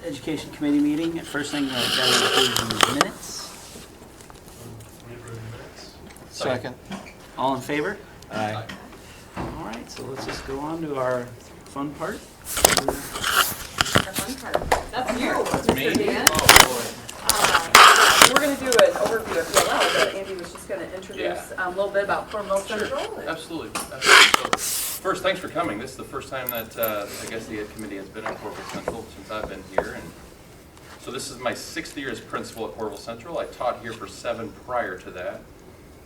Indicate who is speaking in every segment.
Speaker 1: Education Committee meeting. First thing, I've got to approve the minutes.
Speaker 2: Second.
Speaker 1: All in favor?
Speaker 2: Aye.
Speaker 1: All right, so let's just go on to our fun part.
Speaker 3: Our fun part. That's you, Mr. Dan. We're going to do an overview of ELL, but Andy was just going to introduce a little bit about Cornwall Central.
Speaker 4: Absolutely. So, first, thanks for coming. This is the first time that I guess the Ed Committee has been at Cornwall Central since I've been here. And so this is my 6th year as principal at Cornwall Central. I taught here for 7 prior to that.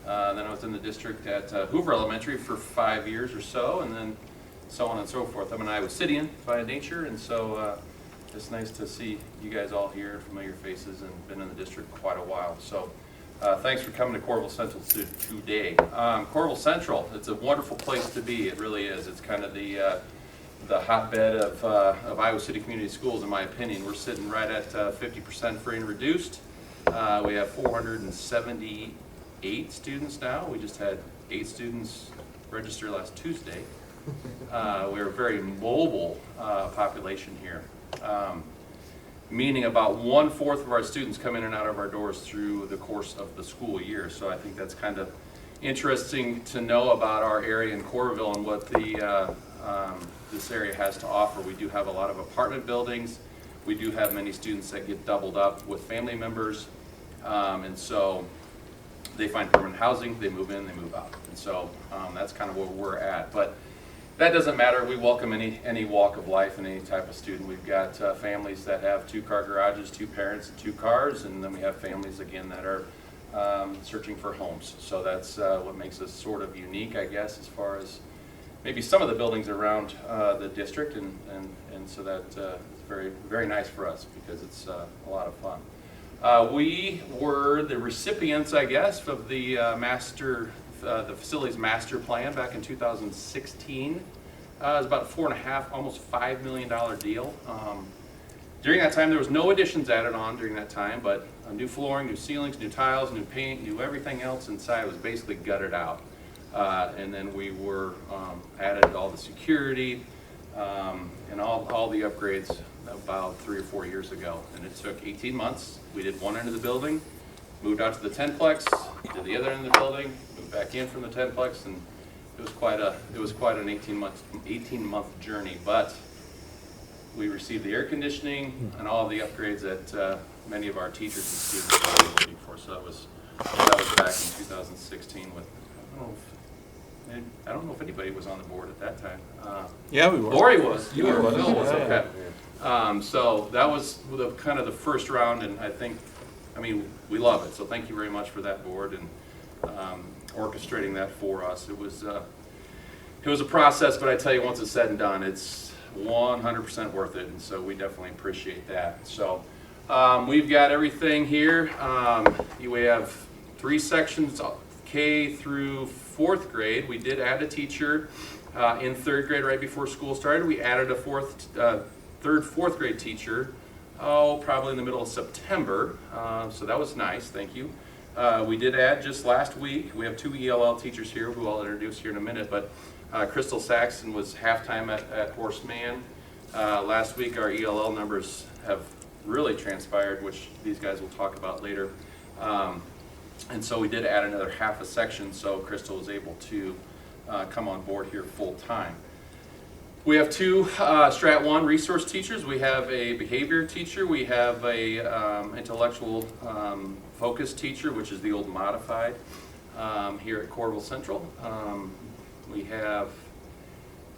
Speaker 4: Then I was in the district at Hoover Elementary for 5 years or so, and then so on and so forth. I'm an Iowa Cityan by nature, and so it's nice to see you guys all here, familiar faces, and been in the district quite a while. So thanks for coming to Cornwall Central today. Cornwall Central, it's a wonderful place to be. It really is. It's kind of the hotbed of Iowa City Community Schools, in my opinion. We're sitting right at 50% free and reduced. We have 478 students now. We just had 8 students register last Tuesday. We're a very mobile population here, meaning about 1/4 of our students come in and out of our doors through the course of the school year. So I think that's kind of interesting to know about our area in Coralville and what this area has to offer. We do have a lot of apartment buildings. We do have many students that get doubled up with family members, and so they find permanent housing, they move in, they move out. And so that's kind of where we're at. But that doesn't matter. We welcome any walk of life and any type of student. We've got families that have 2-car garages, 2 parents and 2 cars, and then we have families, again, that are searching for homes. So that's what makes us sort of unique, I guess, as far as maybe some of the buildings around the district, and so that it's very, very nice for us because it's a lot of fun. We were the recipients, I guess, of the the facilities master plan back in 2016. It was about $4.5, almost $5 million deal. During that time, there was no additions added on during that time, but new flooring, new ceilings, new tiles, new paint, new everything else inside was basically gutted out. And then we were added all the security and all the upgrades about 3 or 4 years ago. And it took 18 months. We did one end of the building, moved out to the 10-plex, did the other end of the building, moved back in from the 10-plex, and it was quite an 18-month journey. But we received the air conditioning and all of the upgrades that many of our teachers and students were looking for. So that was back in 2016 with, I don't know if anybody was on the board at that time.
Speaker 2: Yeah, we were.
Speaker 4: Lori was. You were.
Speaker 2: was.
Speaker 4: Phil was.
Speaker 2: Yeah.
Speaker 4: Okay. So that was kind of the first round, and I mean, we love it. So thank you very much for that board and orchestrating that for us. It was a process, but I tell you, once it's said and done, it's 100% worth it, and so we definitely appreciate that. So we've got everything here. We have 3 sections, K through 4th grade. We did add a teacher in 3rd grade right before school started. We added a 3rd, 4th grade teacher, probably in the middle of September. So that was nice, thank you. We did add just last week, we have 2 ELL teachers here who I'll introduce here in a minute, but Crystal Saxon was half-time at Horace Mann. Last week our ELL numbers have really transpired, which these guys will talk about later. And so we did add another half a section, so Crystal was able to come on board here full-time. We have 2 Strat 1 resource teachers. We have a behavior teacher. We have a intellectual focus teacher, which is the old modified here at Coralville Central. We have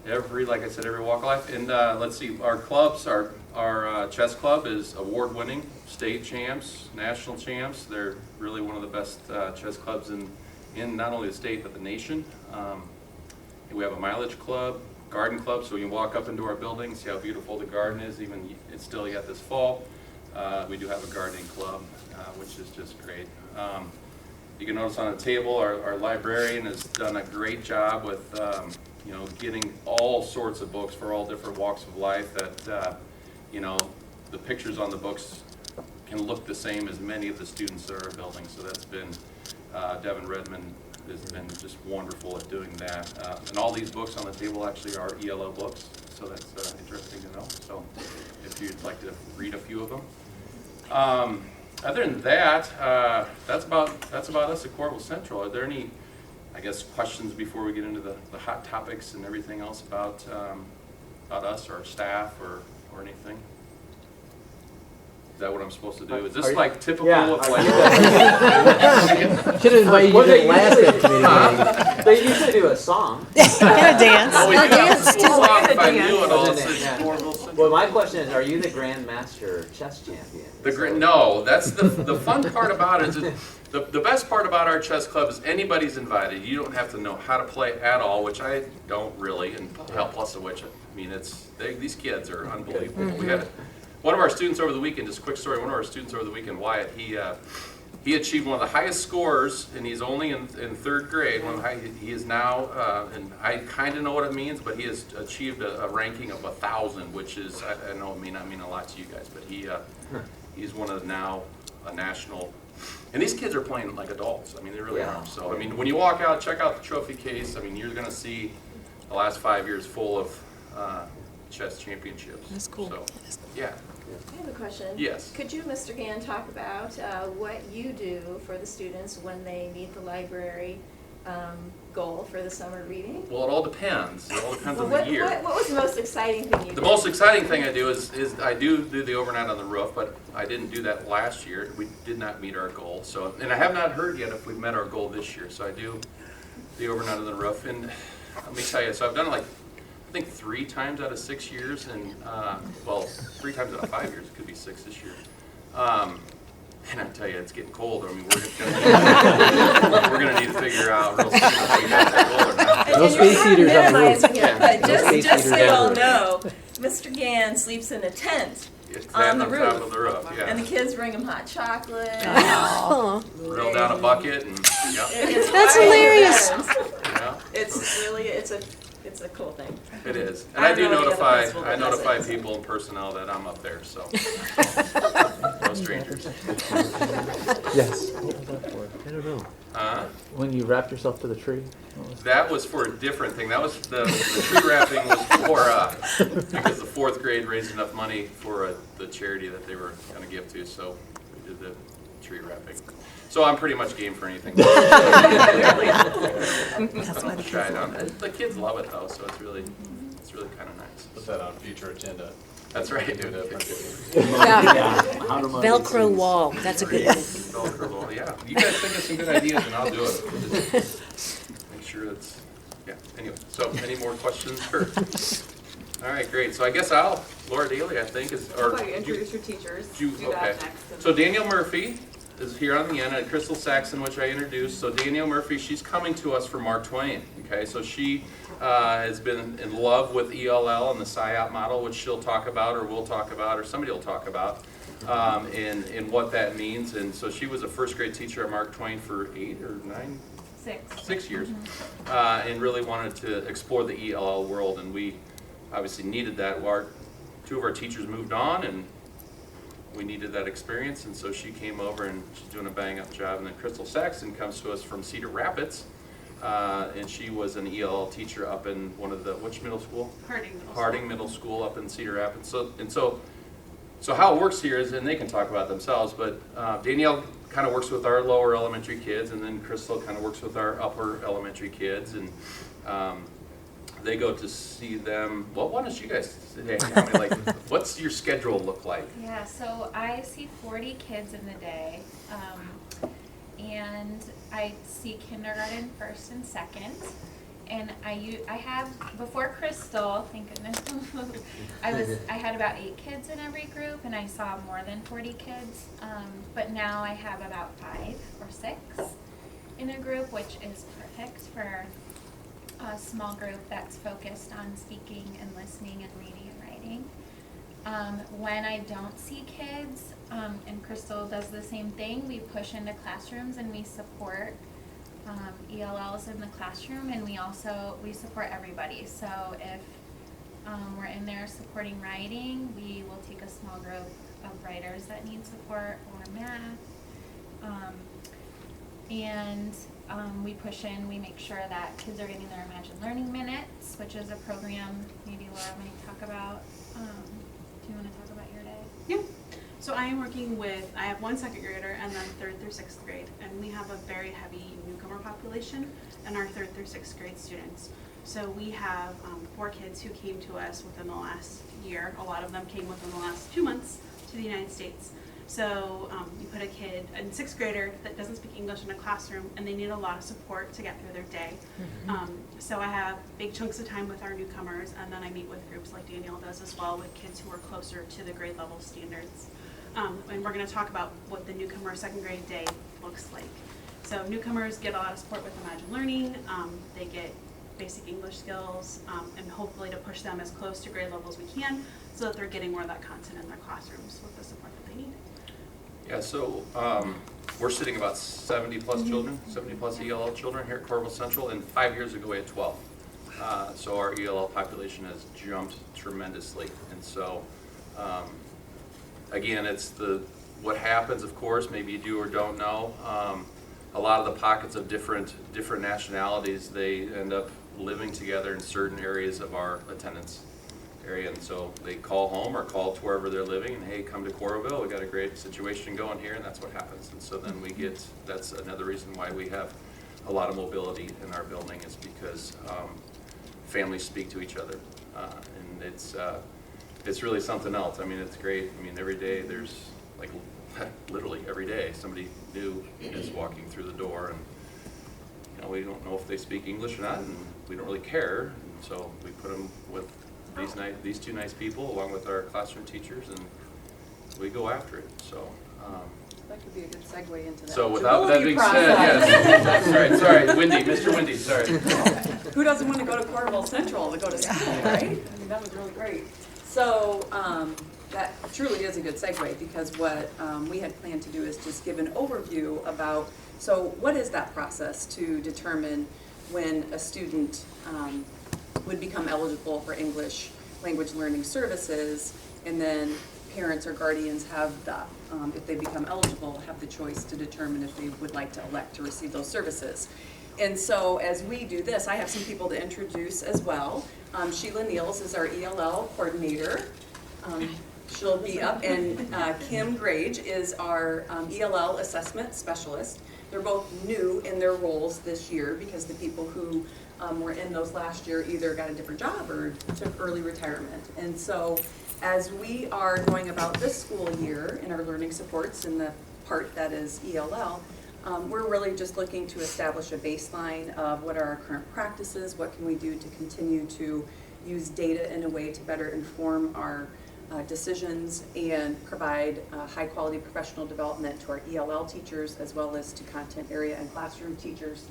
Speaker 4: like I said, every walk of life. And let's see, our clubs, our chess club is award-winning, state champs, national champs. They're really one of the best chess clubs in not only the state but the nation. We have a mileage club, garden club, so you can walk up into our building, see how beautiful the garden is, even it's still yet this fall. We do have a gardening club, which is just great. You can notice on the table, our librarian has done a great job with getting all sorts of books for all different walks of life that, the pictures on the books can look the same as many of the students that are building. So that's been Devin Redmond has been just wonderful at doing that. And all these books on the table actually are ELL books, so that's interesting to know. So if you'd like to read a few of them. Other than that, that's about us at Corval Central. Are there any, I guess, questions before we get into the hot topics and everything else about us or our staff or anything? Is that what I'm supposed to do? Is this like typical of like?
Speaker 5: Should have invited you to the last committee meeting.
Speaker 6: They usually do a song.
Speaker 7: Get a dance.
Speaker 4: Oh, we could have a school song if I
Speaker 3: dance.
Speaker 4: knew it all.
Speaker 6: Wasn't it?
Speaker 4: It's
Speaker 6: Yeah.
Speaker 4: Corval Central.
Speaker 6: Well, my question is, are you the Grandmaster chess champion?
Speaker 4: No, that's the fun part about it. Is the best part about our chess club is anybody's invited. You don't have to know how to play at all, which I don't really, and plus of which, I mean, these kids are unbelievable. We had one of our students over the weekend, just a quick story, one of our students over the weekend, Wyatt, he achieved one of the highest scores, and he's only in third grade. He is now, and I kind of know what it means, but he has achieved a ranking of 1,000, which is, I know it may not mean a lot to you guys, but he's one of now a national, and these kids are playing like adults. I mean, they really are. So, I mean, when you walk out, check out the trophy case. I mean, you're going to see the last 5 years full of chess championships.
Speaker 7: That's cool.
Speaker 4: So, yeah.
Speaker 3: I have a question.
Speaker 4: Yes.
Speaker 3: Could you, Mr. Gann, talk about what you do for the students when they meet the library goal for the summer reading?
Speaker 4: Well, it all depends. It all depends on
Speaker 3: Well,
Speaker 4: the year.
Speaker 3: what was the most exciting thing you did?
Speaker 4: The most exciting thing I do is I do the overnight on the roof, but I didn't do that last year. We did not meet our goal. So, and I have not heard yet if we've met our goal this year. So I do the overnight on the roof, and let me tell you. So I've done it like I think 3 times out of 6 years, and well, 3 times out of 5 years. It could be 6 this year. And I tell you, it's getting cold. I mean, we're gonna need to figure out real soon if we got that goal or not.
Speaker 5: No space heaters on the roof.
Speaker 3: Minimizing it, but
Speaker 5: No space
Speaker 3: just so
Speaker 5: heaters
Speaker 3: you all
Speaker 5: ever.
Speaker 3: know, Mr. Gann sleeps in a tent
Speaker 4: It's
Speaker 3: on
Speaker 4: that
Speaker 3: the
Speaker 4: top
Speaker 3: roof.
Speaker 4: of the roof, yeah.
Speaker 3: And the kids bring him hot chocolate.
Speaker 7: Oh,
Speaker 4: Roll down a bucket and yeah.
Speaker 3: It's
Speaker 7: That's
Speaker 3: fun.
Speaker 7: hilarious.
Speaker 4: Yeah.
Speaker 3: It's really, it's a cool thing.
Speaker 4: It is, and
Speaker 3: I
Speaker 4: I do
Speaker 3: don't know any other
Speaker 4: notify,
Speaker 3: principal that does it.
Speaker 4: people in personnel that I'm up there, so. No strangers.
Speaker 5: Yes. I don't know.
Speaker 6: When you wrapped yourself to the tree?
Speaker 4: That was for a different thing, that was, the tree wrapping was for, because the 4th grade raised enough money for the charity that they were gonna give to, so we did the tree wrapping. So I'm pretty much game for anything.
Speaker 7: that's why the
Speaker 4: Try
Speaker 7: kids
Speaker 4: it
Speaker 7: love
Speaker 4: out.
Speaker 7: it.
Speaker 4: The kids love it though, so it's really kind of nice.
Speaker 2: Put that on future agenda.
Speaker 4: That's right,
Speaker 2: Do
Speaker 4: dude.
Speaker 2: that.
Speaker 7: Yeah.
Speaker 6: How to
Speaker 7: Velcro wall, that's a good one.
Speaker 4: Velcro wall, yeah. You guys think of some good ideas and I'll do it. Just make sure it's, yeah, anyway. So any more questions? All right, great. So I guess Laura Daly, I think, is,
Speaker 3: How
Speaker 4: or.
Speaker 3: about you introduce your teachers?
Speaker 4: do-
Speaker 3: Do that
Speaker 4: okay.
Speaker 3: next.
Speaker 4: So Danielle Murphy is here on the end, and Crystal Saxon, which I introduced. So Danielle Murphy, she's coming to us from Mark Twain, okay? So she has been in love with ELL and the SIOP model, which she'll talk about, or we'll talk about, or somebody will talk about, and what that means. And so she was a 1st grade teacher at Mark Twain for 8 or 9? 6 years, and really wanted to explore the ELL world, and we obviously needed that. 2 of our teachers moved on, and we needed that experience, and so she came over and she's doing a bang-up job. And then Crystal Saxon comes to us from Cedar Rapids, and she was an ELL teacher up in which middle school? Harding Middle School up in Cedar Rapids. So how it works here is, and they can talk about themselves, but Danielle kind of works with our lower elementary kids, and then Crystal kind of works with our upper elementary kids, and they go to see them. Well, why don't you guys tell me, like, what's your schedule look like?
Speaker 8: Yeah, so I see 40 kids in the day, and I see kindergarten 1st and 2nd, and I have, before Crystal, thank goodness, I had about 8 kids in every group, and I saw more than 40 kids, but now I have about 5 or 6 in a group, which is perfect for a small group that's focused on speaking and listening and reading and writing. When I don't see kids, and Crystal does the same thing, we push into classrooms and we support ELLs in the classroom, and we support everybody. So if we're in there supporting writing, we will take a small group of writers that need support, or math. And we push in, we make sure that kids are getting their Imagine Learning Minutes, which is a program maybe Laura might talk about. Do you want to talk about your day?
Speaker 9: Yeah. So I am working with, I have one second grader and then 3rd through 6th grade. And we have a very heavy newcomer population in our 3rd through 6th grade students. So we have 4 kids who came to us within the last year. A lot of them came within the last 2 months to the United States. So you put a kid, a 6th grader that doesn't speak English in a classroom, and they need a lot of support to get through their day. So I have big chunks of time with our newcomers, and then I meet with groups like Danielle does as well with kids who are closer to the grade level standards. And we're going to talk about what the newcomer 2nd grade day looks like. So newcomers get a lot of support with Imagine Learning. They get basic English skills, and hopefully to push them as close to grade level as we can so that they're getting more of that content in their classrooms with the support that they need.
Speaker 4: Yeah, so we're sitting about 70 plus children, 70 plus ELL children here at Coralville Central, and 5 years ago we had 12. So our ELL population has jumped tremendously, and so again, it's what happens, of course, maybe you do or don't know. A lot of the pockets of different nationalities, they end up living together in certain areas of our attendance area, and so they call home or call to wherever they're living and, hey, come to Coralville, we got a great situation going here, and that's what happens. And so then that's another reason why we have a lot of mobility in our building, is because families speak to each other, and it's really something else. I mean, it's great. I mean, every day there's, like, literally every day somebody new is walking through the door, and you know, we don't know if they speak English or not, and we don't really care, and so we put them with these 2 nice people along with our classroom teachers, and we go after it. So
Speaker 10: that could be a good segue into that.
Speaker 4: so without that being said, yes, sorry, Mr. Windy, sorry.
Speaker 10: Who doesn't want to go to Coralville Central to go to school, right? I mean, that was really great. So that truly is a good segue, because what we had planned to do is just give an overview about, so what is that process to determine when a student would become eligible for English language learning services, and then parents or guardians have the, if they become eligible, have the choice to determine if they would like to elect to receive those services. And so as we do this, I have some people to introduce as well. Sheila Niels is our ELL coordinator. She'll be up, and Kim Grage is our ELL assessment specialist. They're both new in their roles this year, because the people who were in those last year either got a different job or took early retirement. And so as we are going about this school year in our learning supports in the part that is ELL, we're really just looking to establish a baseline of what are our current practices, what can we do to continue to use data in a way to better inform our decisions and provide high quality professional development to our ELL teachers, as well as to content area and classroom teachers.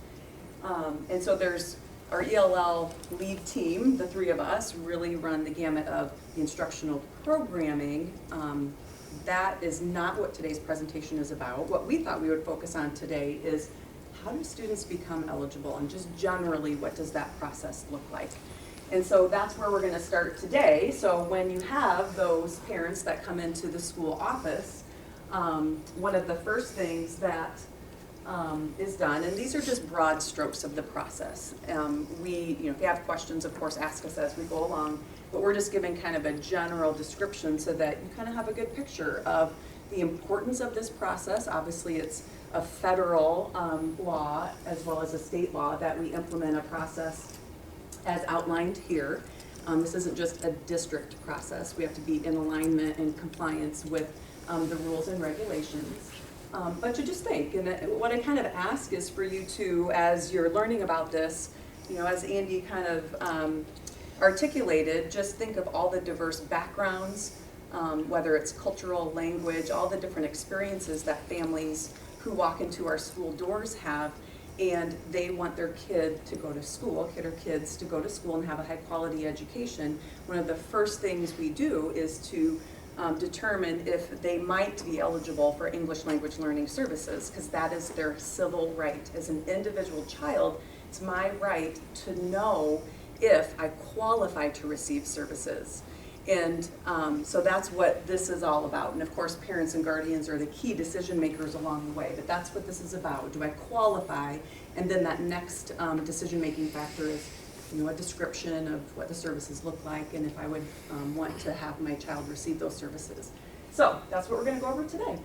Speaker 10: And so there's our ELL lead team, the 3 of us, really run the gamut of the instructional programming. That is not what today's presentation is about. What we thought we would focus on today is how do students become eligible, and just generally what does that process look like. And so that's where we're going to start today. So when you have those parents that come into the school office, one of the first things that is done, and these are just broad strokes of the process. If you have questions, of course, ask us as we go along, but we're just giving kind of a general description so that you kind of have a good picture of the importance of this process. Obviously, it's a federal law as well as a state law that we implement a process as outlined here. This isn't just a district process. We have to be in alignment and compliance with the rules and regulations. But to just think, and what I kind of ask is for you to, as you're learning about this, as Andy kind of articulated, just think of all the diverse backgrounds, whether it's cultural, language, all the different experiences that families who walk into our school doors have, and they want their kid to go to school, kid or kids to go to school and have a high quality education. One of the first things we do is to determine if they might be eligible for English language learning services, because that is their civil right. As an individual child, it's my right to know if I qualify to receive services. And so that's what this is all about. And of course, parents and guardians are the key decision makers along the way, but that's what this is about. Do I qualify? And then that next decision-making factor is, you know, a description of what the services look like and if I would want to have my child receive those services. So that's what we're going to go over today.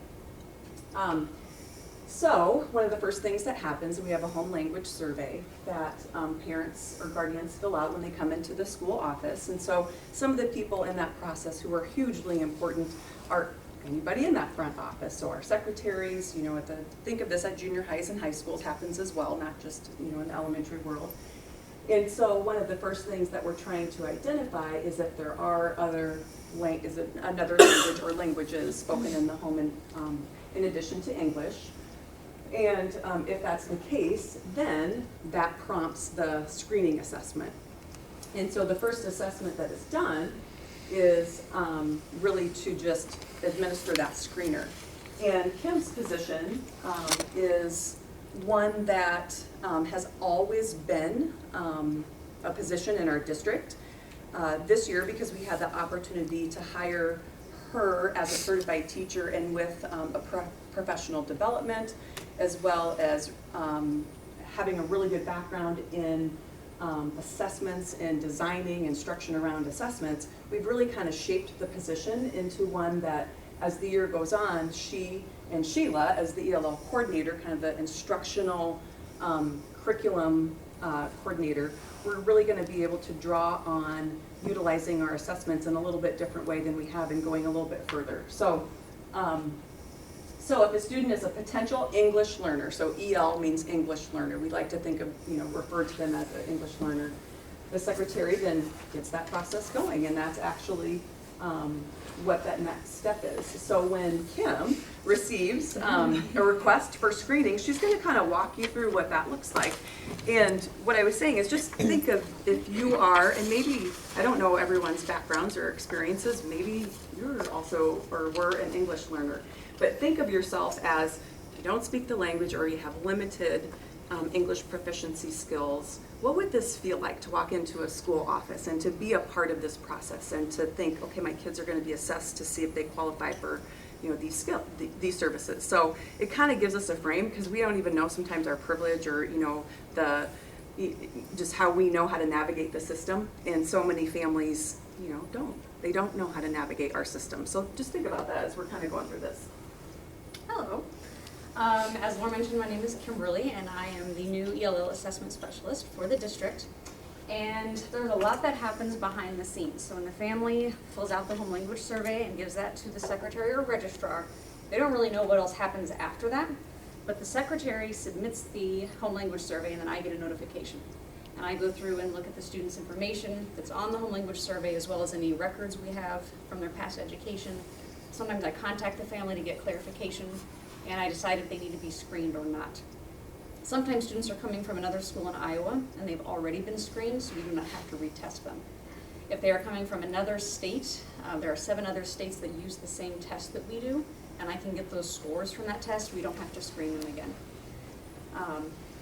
Speaker 10: So one of the first things that happens, we have a home language survey that parents or guardians fill out when they come into the school office. And so some of the people in that process who are hugely important are anybody in that front office. So our secretaries, you know, think of this at junior highs and high schools happens as well, not just, you know, in the elementary world. And so one of the first things that we're trying to identify is if there are another language or languages spoken in the home in addition to English. And if that's the case, then that prompts the screening assessment. And so the first assessment that is done is really to just administer that screener. And Kim's position is one that has always been a position in our district. This year, because we had the opportunity to hire her as a certified teacher and with a professional development, as well as having a really good background in assessments and designing instruction around assessments, we've really kind of shaped the position into one that, as the year goes on, she and Sheila, as the ELL coordinator, kind of the instructional curriculum coordinator, we're really going to be able to draw on utilizing our assessments in a little bit different way than we have and going a little bit further. So, so if a student is a potential English learner, so EL means English learner, we like to think of, you know, refer to them as an English learner. The secretary then gets that process going, and that's actually what that next step is. So when Kim receives a request for screening, she's going to kind of walk you through what that looks like. And what I was saying is just think of if you are, and maybe, I don't know everyone's backgrounds or experiences, maybe you're also or were an English learner, but think of yourself as you don't speak the language or you have limited English proficiency skills. What would this feel like to walk into a school office and to be a part of this process and to think, okay, my kids are going to be assessed to see if they qualify for, you know, these services. So it kind of gives us a frame because we don't even know sometimes our privilege or, you know, just how we know how to navigate the system. And so many families, you know, they don't know how to navigate our system. So just think about that as we're kind of going through this.
Speaker 11: Hello. As Laura mentioned, my name is Kimberly, and I am the new ELL assessment specialist for the district. And there's a lot that happens behind the scenes. So when the family fills out the home language survey and gives that to the secretary or registrar, they don't really know what else happens after that. But the secretary submits the home language survey, and then I get a notification. And I go through and look at the student's information that's on the home language survey, as well as any records we have from their past education. Sometimes I contact the family to get clarification, and I decide if they need to be screened or not. Sometimes students are coming from another school in Iowa, and they've already been screened, so we do not have to retest them. If they are coming from another state, there are 7 other states that use the same test that we do, and I can get those scores from that test. We don't have to screen them again.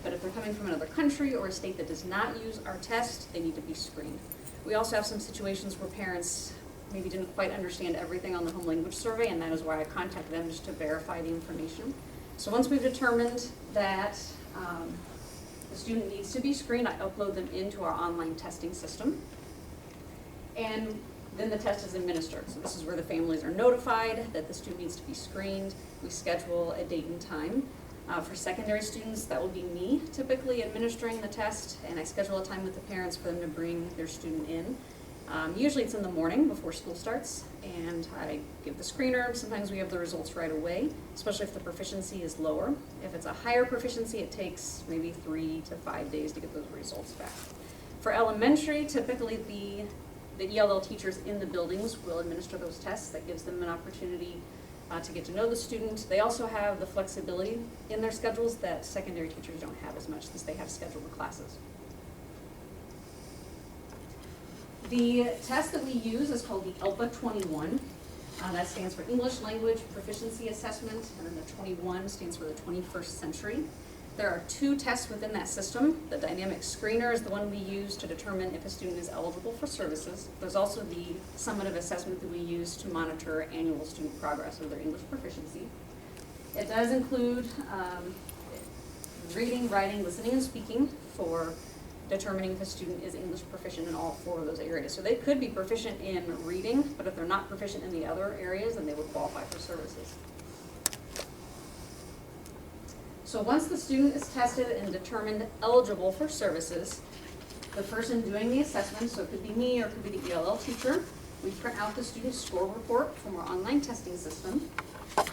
Speaker 11: But if they're coming from another country or a state that does not use our test, they need to be screened. We also have some situations where parents maybe didn't quite understand everything on the home language survey, and that is why I contact them just to verify the information. So once we've determined that the student needs to be screened, I upload them into our online testing system. And then the test is administered. So this is where the families are notified that the student needs to be screened. We schedule a date and time. For secondary students, that will be me typically administering the test, and I schedule a time with the parents for them to bring their student in. Usually it's in the morning before school starts, and I give the screener. Sometimes we have the results right away, especially if the proficiency is lower. If it's a higher proficiency, it takes maybe 3 to 5 days to get those results back. For elementary, typically the ELL teachers in the buildings will administer those tests. That gives them an opportunity to get to know the student. They also have the flexibility in their schedules that secondary teachers don't have as much since they have scheduled classes. The test that we use is called the ELPA 21. That stands for English Language Proficiency Assessment, and then the 21 stands for the 21st Century. There are 2 tests within that system. The dynamic screener is the one we use to determine if a student is eligible for services. There's also the summative assessment that we use to monitor annual student progress or their English proficiency. It does include reading, writing, listening, and speaking for determining if a student is English proficient in all 4 of those areas. So they could be proficient in reading, but if they're not proficient in the other areas, then they would qualify for services. So once the student is tested and determined eligible for services, the person doing the assessment, so it could be me or it could be the ELL teacher, we print out the student's score report from our online testing system.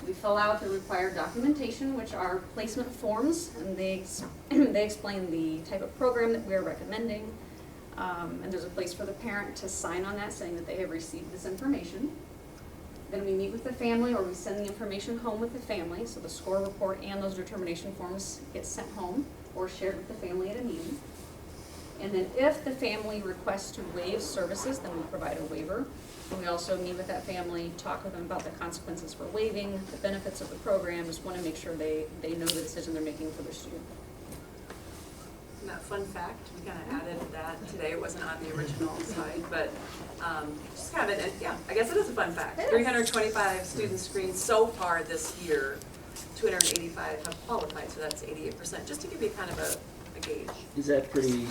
Speaker 11: We fill out the required documentation, which are placement forms, and they explain the type of program that we're recommending. And there's a place for the parent to sign on that saying that they have received this information. Then we meet with the family, or we send the information home with the family, so the score report and those determination forms get sent home or shared with the family at a meeting. And then if the family requests to waive services, then we provide a waiver. And we also meet with that family, talk with them about the consequences for waiving, the benefits of the program, just want to make sure they know the decision they're making for their student.
Speaker 10: And that fun fact, we kind of added that today. It wasn't on the original slide, but just kind of I guess it is a fun fact. 325 students screened so far this year. 285 have qualified, so that's 88%. Just to give you kind of a gauge.
Speaker 1: Is that pretty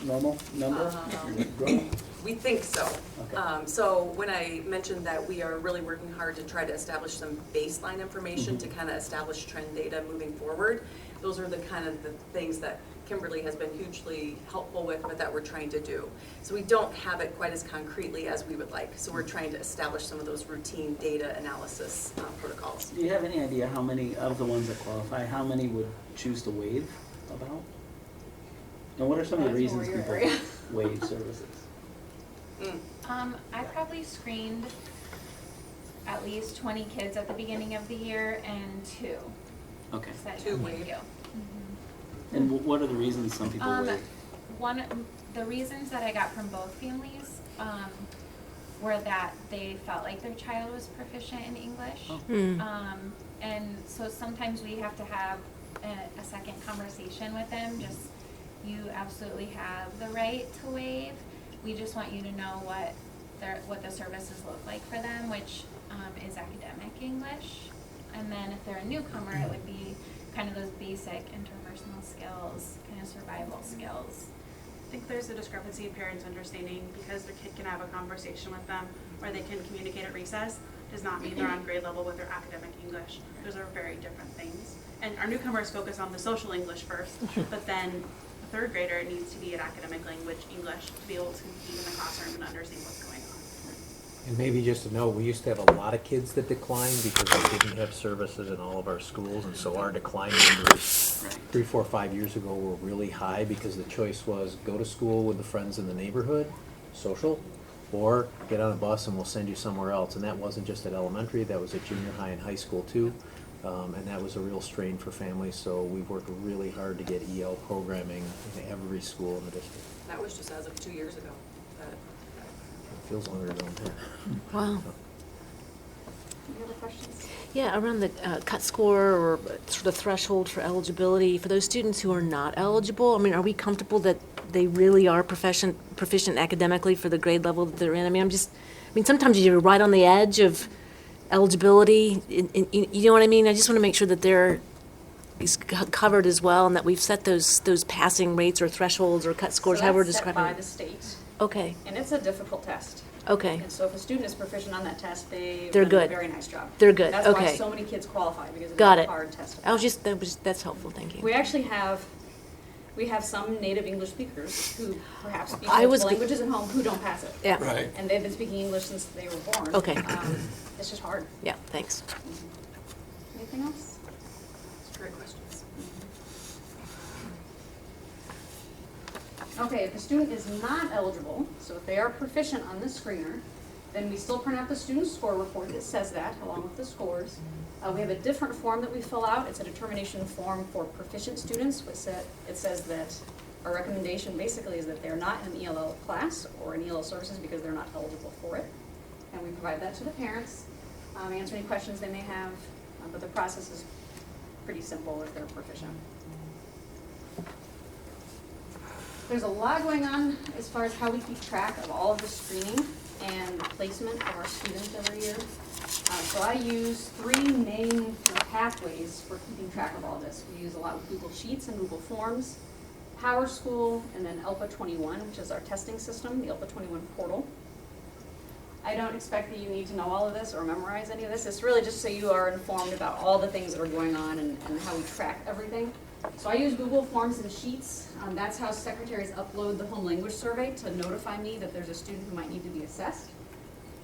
Speaker 1: normal number? Growing?
Speaker 10: We think so.
Speaker 1: Okay.
Speaker 10: So when I mentioned that we are really working hard to try to establish some baseline information to kind of establish trend data moving forward, those are the kind of the things that Kimberly has been hugely helpful with, but that we're trying to do. So we don't have it quite as concretely as we would like. So we're trying to establish some of those routine data analysis protocols.
Speaker 1: Do you have any idea how many of the ones that qualify, how many would choose to waive about? And what are some of the reasons people waive services?
Speaker 8: I probably screened at least 20 kids at the beginning of the year, and 2
Speaker 1: Okay.
Speaker 8: said
Speaker 10: 2
Speaker 8: thank
Speaker 10: waived.
Speaker 8: you.
Speaker 1: And what are the reasons some people waive?
Speaker 8: The reasons that I got from both families were that they felt like their child was proficient in English. And so sometimes we have to have a second conversation with them. Just, you absolutely have the right to waive. We just want you to know what the services look like for them, which is academic English. And then if they're a newcomer, it would be kind of those basic interpersonal skills, kind of survival skills.
Speaker 9: I think there's a discrepancy in parents understanding because their kid can have a conversation with them or they can communicate at recess does not mean they're on grade level with their academic English. Those are very different things. And our newcomers focus on the social English first, but then a 3rd grader needs to be at academic language English to be able to compete in the classroom and understand what's going on.
Speaker 5: And maybe just to know, we used to have a lot of kids that declined because we didn't have services in all of our schools, and so our decline numbers 3, 4, 5 years ago were really high because the choice was go to school with the friends in the neighborhood, social, or get on a bus and we'll send you somewhere else. And that wasn't just at elementary, that was at junior high and high school too. And that was a real strain for families, so we've worked really hard to get EL programming in every school in the district.
Speaker 10: That was just as of 2 years ago.
Speaker 5: It feels longer ago than that.
Speaker 7: Wow.
Speaker 11: Any other questions?
Speaker 7: Yeah, around the cut score or sort of threshold for eligibility, for those students who are not eligible, I mean, are we comfortable that they really are proficient academically for the grade level that they're in? I mean, sometimes you're right on the edge of eligibility, you know what I mean? I just want to make sure that they're covered as well and that we've set those passing rates or thresholds or cut scores,
Speaker 11: So
Speaker 7: however we're
Speaker 11: that's set
Speaker 7: describing
Speaker 11: by
Speaker 7: it.
Speaker 11: the state,
Speaker 7: Okay,
Speaker 11: and it's a difficult test.
Speaker 7: okay,
Speaker 11: And so if a student is proficient on that test, they've
Speaker 7: They're
Speaker 11: done a
Speaker 7: good.
Speaker 11: very nice job.
Speaker 7: They're good,
Speaker 11: That's why
Speaker 7: okay.
Speaker 11: so many kids qualify, because it's
Speaker 7: Got
Speaker 11: a
Speaker 7: it.
Speaker 11: hard test.
Speaker 7: that's helpful, thank you.
Speaker 11: We actually have some native English speakers who perhaps speak
Speaker 7: I was
Speaker 11: multiple
Speaker 7: g-
Speaker 11: languages at home who don't pass it.
Speaker 7: Yeah,
Speaker 2: Right.
Speaker 11: And they've been speaking English since they were born.
Speaker 7: Okay.
Speaker 11: It's just hard.
Speaker 7: yeah, thanks.
Speaker 11: Anything else?
Speaker 10: That's great questions.
Speaker 11: Okay, if the student is not eligible, so if they are proficient on the screener, then we still print out the student score report that says that, along with the scores. We have a different form that we fill out. It's a determination form for proficient students. It says that our recommendation basically is that they're not in an ELL class or in ELL services because they're not eligible for it. And we provide that to the parents, answer any questions they may have, but the process is pretty simple if they're proficient. There's a lot going on as far as how we keep track of all of the screening and the placement of our students every year. So I use 3 main pathways for keeping track of all this. We use a lot of Google Sheets and Google Forms, PowerSchool, and then ELPA 21, which is our testing system, the ELPA 21 portal. I don't expect that you need to know all of this or memorize any of this. It's really just so you are informed about all the things that are going on and how we track everything. So I use Google Forms and Sheets. That's how secretaries upload the home language survey to notify me that there's a student who might need to be assessed.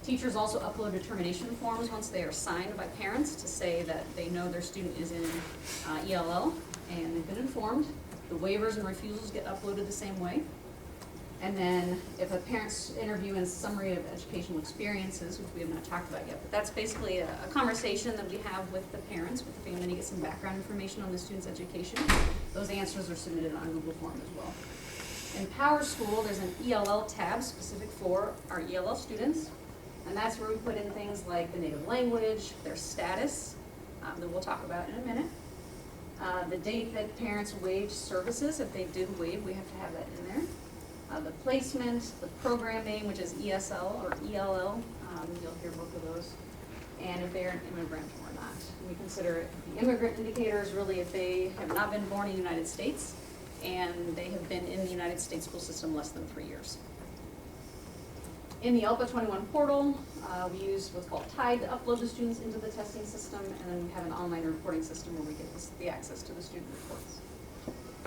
Speaker 11: Teachers also upload determination forms once they are signed by parents to say that they know their student is in ELL and they've been informed. The waivers and refusals get uploaded the same way. And then if a parent's interview and summary of educational experiences, which we have not talked about yet, but that's basically a conversation that we have with the parents, with the family, to get some background information on the student's education. Those answers are submitted on Google Form as well. In PowerSchool, there's an ELL tab specific for our ELL students, and that's where we put in things like the native language, their status, that we'll talk about in a minute. The date that parents waived services, if they did waive, we have to have that in there. The placement, the program name, which is ESL or ELL, you'll hear both of those, and if they're an immigrant or not. We consider the immigrant indicator is really if they have not been born in the United States and they have been in the United States school system less than 3 years. In the ELPA 21 portal, we use what's called TIDE to upload the students into the testing system, and then we have an online reporting system where we get the access to the student reports.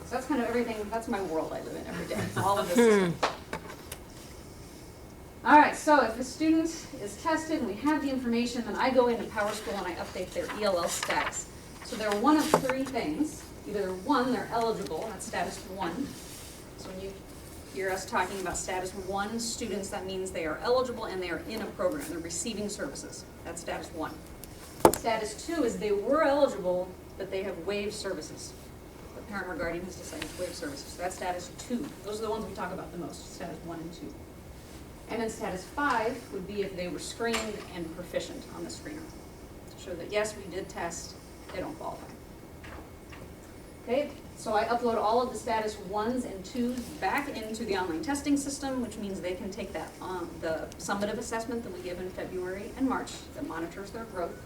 Speaker 11: So that's kind of everything, that's my world I live in every day, all of this system. All right, so if a student is tested and we have the information, then I go into PowerSchool and I update their ELL status. So they're one of 3 things. Either 1, they're eligible, and that's status 1. So when you hear us talking about status 1 students, that means they are eligible and they are in a program, they're receiving services. That's status 1. Status 2 is they were eligible, but they have waived services. Parent or guardian has decided to waive services. So that's status 2. Those are the ones we talk about the most, status 1 and 2. And then status 5 would be if they were screened and proficient on the screener. To show that, yes, we did test, they don't qualify. Okay, so I upload all of the status 1s and 2s back into the online testing system, which means they can take that the summative assessment that we give in February and March that monitors their growth.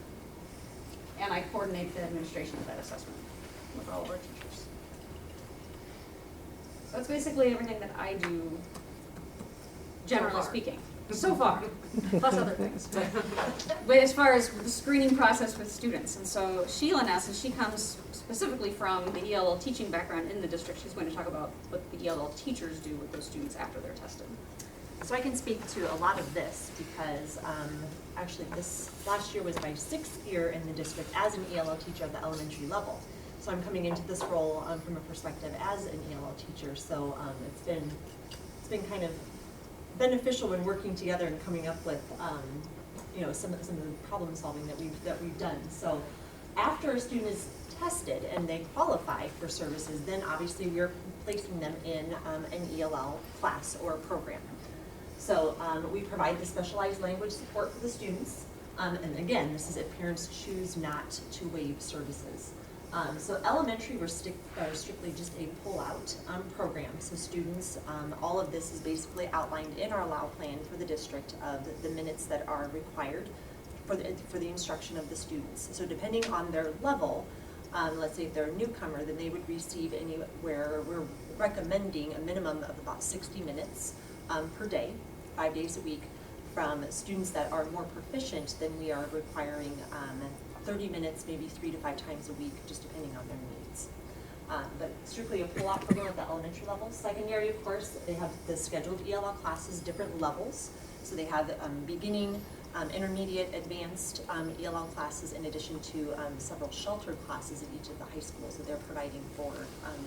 Speaker 11: And I coordinate the administration of that assessment with all of our teachers. So that's basically everything that I do, generally speaking. So far, plus other things. But as far as the screening process with students, and so Sheila now, since she comes specifically from the ELL teaching background in the district, she's going to talk about what the ELL teachers do with those students after they're tested.
Speaker 12: So I can speak to a lot of this because actually this last year was my 6th year in the district as an ELL teacher at the elementary level. So I'm coming into this role from a perspective as an ELL teacher. So it's been kind of beneficial when working together and coming up with you know, some of the problem solving that we've done. So after a student is tested and they qualify for services, then obviously we're placing them in an ELL class or program. So we provide the specialized language support for the students. And again, this is if parents choose not to waive services. So elementary, we're strictly just a pull-out program. So students, all of this is basically outlined in our allow plan for the district of the minutes that are required for the instruction of the students. So depending on their level, let's say if they're a newcomer, then they would receive anywhere, we're recommending a minimum of about 60 minutes per day, 5 days a week. From students that are more proficient, then we are requiring 30 minutes, maybe 3 to 5 times a week, just depending on their needs. But strictly a pull-out program at the elementary level. Secondary, of course, they have the scheduled ELL classes, different levels. So they have beginning, intermediate, advanced ELL classes in addition to several sheltered classes at each of the high schools that they're providing for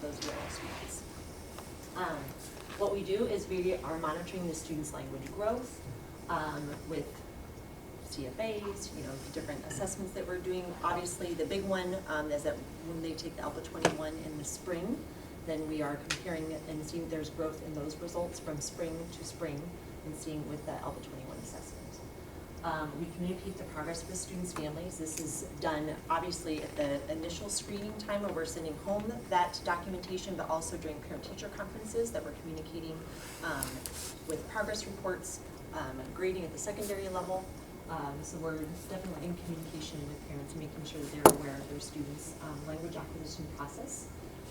Speaker 12: those ELL students. What we do is we are monitoring the students' language growth with CFAs, you know, different assessments that we're doing. Obviously, the big one is that when they take the ELPA 21 in the spring, then we are comparing it and seeing there's growth in those results from spring to spring and seeing with the ELPA 21 assessment. We communicate the progress with the students' families. This is done obviously at the initial screening time where we're sending home that documentation, but also during parent-teacher conferences that we're communicating with progress reports, grading at the secondary level. So we're definitely in communication with parents, making sure that they're aware of their students' language acquisition process.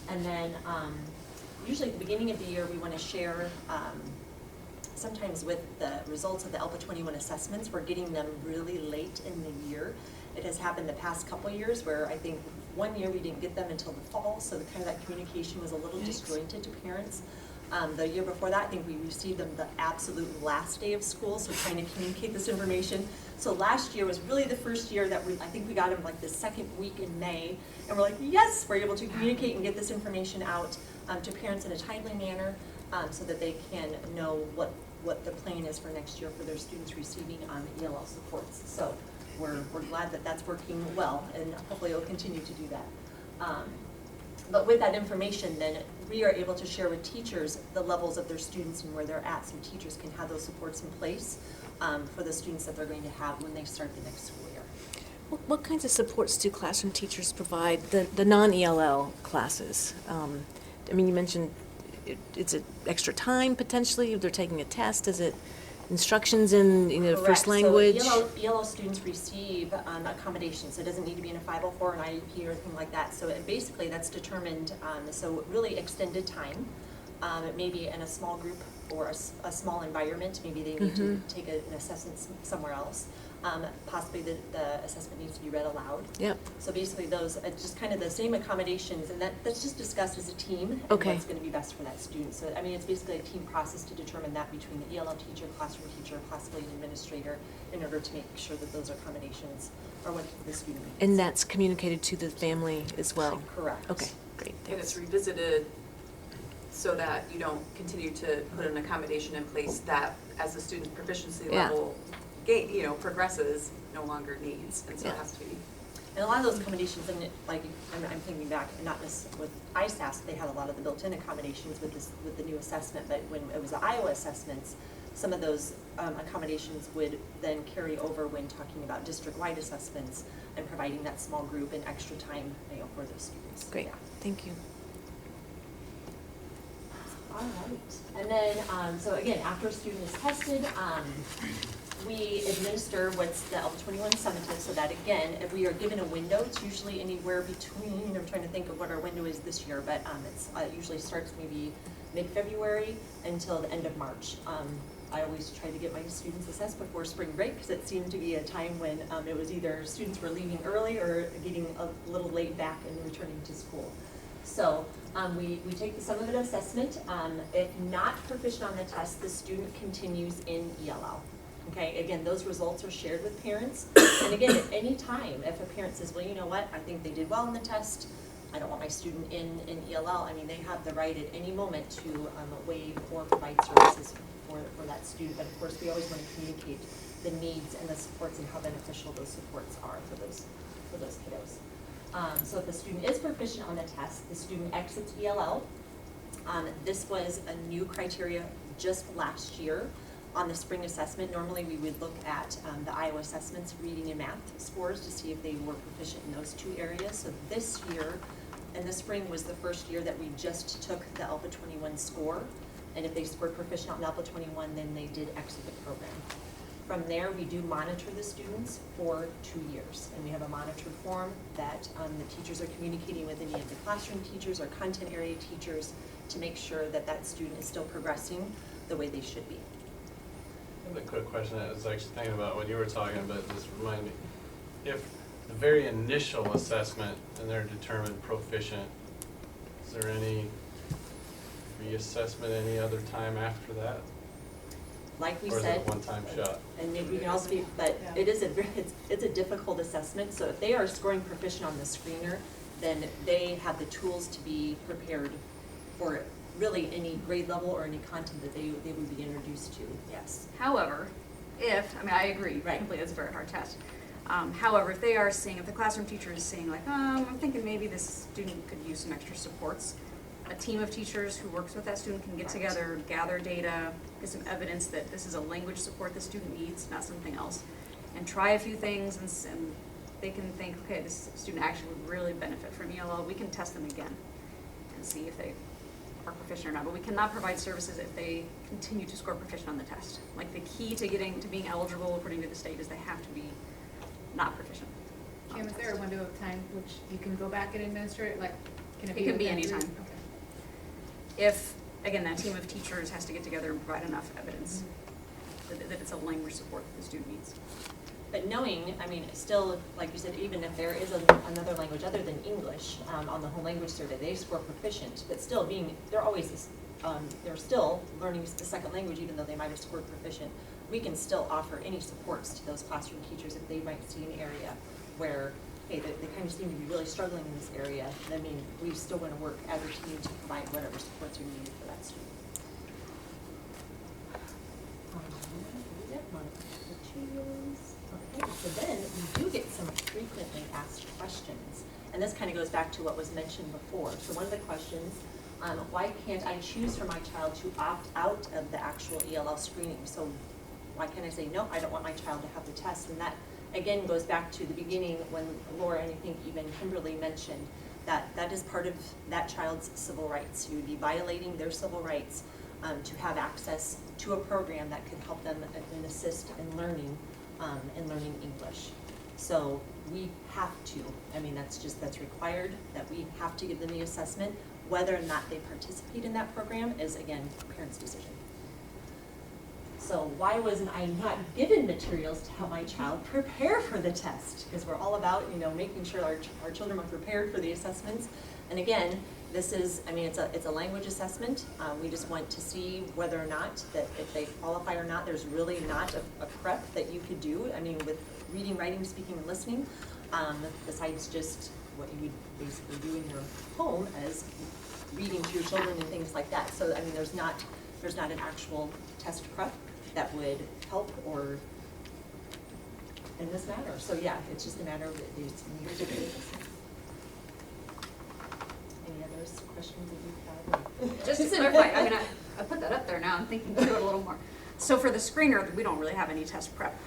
Speaker 12: And then usually at the beginning of the year, we want to share sometimes with the results of the ELPA 21 assessments. We're getting them really late in the year. It has happened the past couple years where I think one year we didn't get them until the fall, so that communication was a little disjointed to parents. The year before that, I think we received them the absolute last day of school, so trying to communicate this information. So last year was really the first year that I think we got them like the second week in May, and we're like, yes, we're able to communicate and get this information out to parents in a timely manner so that they can know what the plan is for next year for their students receiving ELL supports. So we're glad that that's working well, and hopefully it'll continue to do that. But with that information, then we are able to share with teachers the levels of their students and where they're at, so teachers can have those supports in place for the students that they're going to have when they start the next school year.
Speaker 7: What kinds of supports do classroom teachers provide the non-ELL classes? I mean, you mentioned it's an extra time potentially if they're taking a test. Is it instructions in first language?
Speaker 12: So ELL students receive accommodations. So it doesn't need to be in a 504, an IEP, or anything like that. So basically that's determined, so really extended time. It may be in a small group or a small environment. Maybe they need to take an assessment somewhere else. Possibly the assessment needs to be read aloud.
Speaker 7: Yep.
Speaker 12: So basically those are just kind of the same accommodations, and that's just discussed as a team and
Speaker 7: Okay.
Speaker 12: what's going to be best for that student. So I mean, it's basically a team process to determine that between the ELL teacher, classroom teacher, possibly an administrator, in order to make sure that those accommodations are what the student needs.
Speaker 7: And that's communicated to the family as well?
Speaker 12: Correct.
Speaker 7: Okay, great,
Speaker 10: And
Speaker 7: thanks.
Speaker 10: it's revisited so that you don't continue to put an accommodation in place that as the student's proficiency
Speaker 7: Yeah.
Speaker 10: level progresses, no longer needs, and so it has to be.
Speaker 12: And a lot of those accommodations, and like I'm thinking back, not just with ISASS, they had a lot of the built-in accommodations with the new assessment, but when it was the Iowa assessments, some of those accommodations would then carry over when talking about district-wide assessments and providing that small group and extra time, for those students.
Speaker 7: Great,
Speaker 12: Yeah.
Speaker 7: thank you.
Speaker 12: All right. And then, so again, after a student is tested, we administer what's the ELPA 21 summative, so that again, if we are given a window, it's usually anywhere between, I'm trying to think of what our window is this year, but it usually starts maybe mid-February until the end of March. I always try to get my students assessed before spring break, because it seemed to be a time when it was either students were leaving early or getting a little late back and returning to school. So we take the summative assessment. If not proficient on the test, the student continues in ELL. Okay, again, those results are shared with parents. And again, at any time, if a parent says, well, you know what, I think they did well in the test, I don't want my student in ELL, I mean, they have the right at any moment to waive or provide services for that student. But of course, we always want to communicate the needs and the supports and how beneficial those supports are for those kiddos. So if the student is proficient on the test, the student exits ELL. This was a new criteria just last year. On the spring assessment, normally we would look at the Iowa assessments, reading and math scores to see if they were proficient in those two areas. So this year, and the spring was the first year that we just took the ELPA 21 score. And if they were proficient on ELPA 21, then they did exit the program. From there, we do monitor the students for 2 years. And we have a monitored form that the teachers are communicating with any of the classroom teachers or content area teachers to make sure that that student is still progressing the way they should be.
Speaker 2: I have a quick question. I was actually thinking about what you were talking about. Just remind me, if the very initial assessment and they're determined proficient, is there any reassessment any other time after that?
Speaker 12: Like we
Speaker 2: or
Speaker 12: said,
Speaker 2: is it a one-time shot?
Speaker 12: and maybe we can also be, but it is it's a difficult assessment. So if they are scoring proficient on the screener, then they have the tools to be prepared for really any grade level or any content that they would be introduced to.
Speaker 11: Yes. However, I agree, completely, it's a very hard test. However, if the classroom teacher is saying like, I'm thinking maybe this student could use some extra supports, a team of teachers who works with that student can get together, gather data, get some evidence that this is a language support the student needs, not something else. and try a few things and they can think, okay, this student actually would really benefit from ELL, we can test them again and see if they are proficient or not. But we cannot provide services if they continue to score proficient on the test. Like the key to being eligible according to the state is they have to be not proficient.
Speaker 13: Kim, is there a window of time which you can go back and administer it? Like, can it be?
Speaker 11: It can be
Speaker 13: within
Speaker 11: anytime.
Speaker 13: Okay.
Speaker 11: If, again, that team of teachers has to get together and provide enough evidence that it's a language support that the student needs.
Speaker 12: But knowing, I mean, still, like you said, even if there is another language other than English on the whole language survey, they score proficient, but still they're always, they're still learning the second language even though they might have scored proficient. We can still offer any supports to those classroom teachers if they might see an area where, hey, they kind of seem to be really struggling in this area. I mean, we still want to work as a team to provide whatever supports are needed for that student. Okay, so then we do get some frequently asked questions. And this kind of goes back to what was mentioned before. So one of the questions, why can't I choose for my child to opt out of the actual ELL screening? So why can't I say, no, I don't want my child to have the test? And that, again, goes back to the beginning when Laura and I think even Kimberly mentioned that that is part of that child's civil rights. You would be violating their civil rights to have access to a program that could help them and assist in learning English. So we have to, I mean, that's required, that we have to give them the assessment. Whether or not they participate in that program is, again, parents' decision. So why wasn't I not given materials to help my child prepare for the test? Because we're all about, making sure our children are prepared for the assessments. And again, this is, I mean, it's a language assessment. We just want to see whether or not that if they qualify or not. There's really not a prep that you could do. I mean, with reading, writing, speaking, and listening, besides just what you would basically do in your home as reading to your children and things like that. So I mean, there's not an actual test prep that would help or in this matter. So yeah, it's just a matter of these need to do this. Any other questions that you've had?
Speaker 11: Just to clarify, I mean, I put that up there now, I'm thinking through it a little more. So for the screener, we don't really have any test prep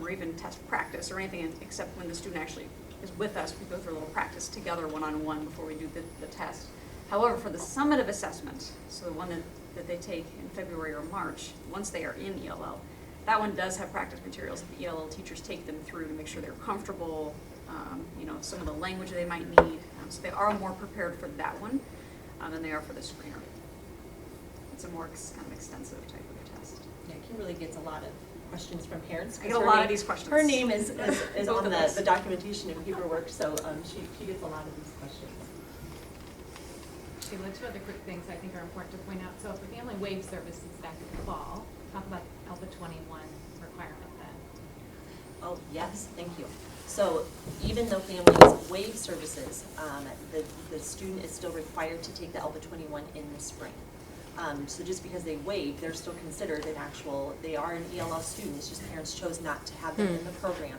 Speaker 11: or even test practice or anything except when the student actually is with us, we go through a little practice together one-on-one before we do the test. However, for the summative assessment, so the one that they take in February or March, once they are in ELL, that one does have practice materials that the ELL teachers take them through to make sure they're comfortable, some of the language they might need. So they are more prepared for that one than they are for the screener. It's a more kind of extensive type of test.
Speaker 12: Yeah, Kimberly gets a lot of questions from parents.
Speaker 11: I get a lot of these questions.
Speaker 12: Her name is on the documentation and paperwork, so she gets a lot of these questions.
Speaker 13: Okay, well, two other quick things I think are important to point out. So if the family waive services back in the fall, talk about Alpha 21 requirement then.
Speaker 12: Oh, yes, thank you. So even though families waive services, the student is still required to take the Alpha 21 in the spring. So just because they waive, they're still considered they are an ELL student, it's just parents chose not to have them in the program.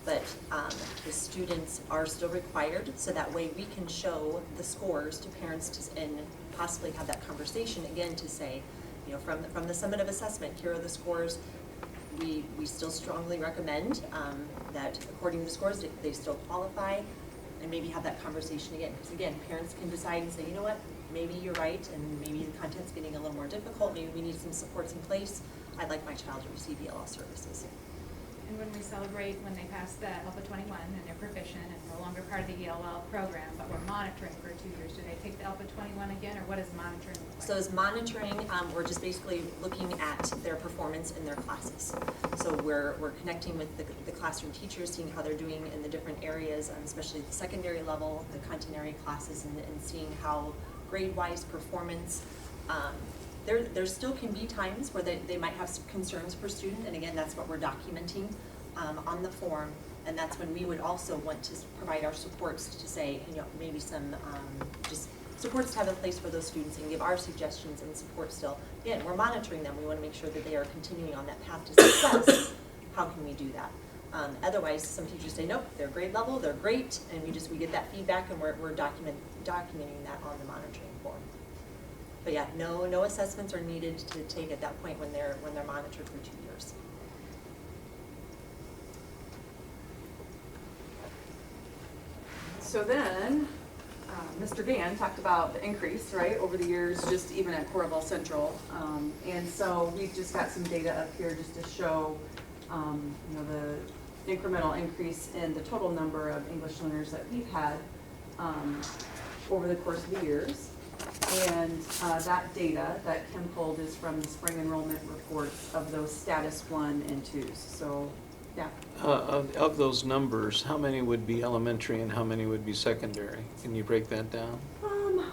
Speaker 12: But the students are still required, so that way we can show the scores to parents and possibly have that conversation again to say, from the summative assessment, here are the scores. We still strongly recommend that according to the scores, they still qualify, and maybe have that conversation again. Because again, parents can decide and say, you know what, maybe you're right, and maybe the content's getting a little more difficult, maybe we need some supports in place. I'd like my child to receive ELL services.
Speaker 13: And when we celebrate when they pass the Alpha 21 and they're proficient and no longer part of the ELL program, but we're monitoring for 2 years, do they take the Alpha 21 again, or what is monitoring look like?
Speaker 12: So as monitoring, we're just basically looking at their performance in their classes. So we're connecting with the classroom teachers, seeing how they're doing in the different areas, especially the secondary level, the content area classes, and seeing how grade-wise performance. There still can be times where they might have some concerns per student, and again, that's what we're documenting on the form, and that's when we would also want to provide our supports to say, maybe some just supports to have in place for those students and give our suggestions and support still. Again, we're monitoring them. We want to make sure that they are continuing on that path to success. How can we do that? Otherwise, some teachers say, nope, they're grade level, they're great, and we get that feedback, and we're documenting that on the monitoring form. But yeah, no assessments are needed to take at that point when they're monitored for 2 years.
Speaker 10: So then, Mr. Dan talked about the increase, right, over the years, just even at Corvallis Central. And so we've just got some data up here just to show, you know, the incremental increase in the total number of English learners that we've had over the course of the years. And that data that Kim pulled is from the spring enrollment reports of those status 1 and 2s. So, yeah.
Speaker 14: Of those numbers, how many would be elementary and how many would be secondary? Can you break that down?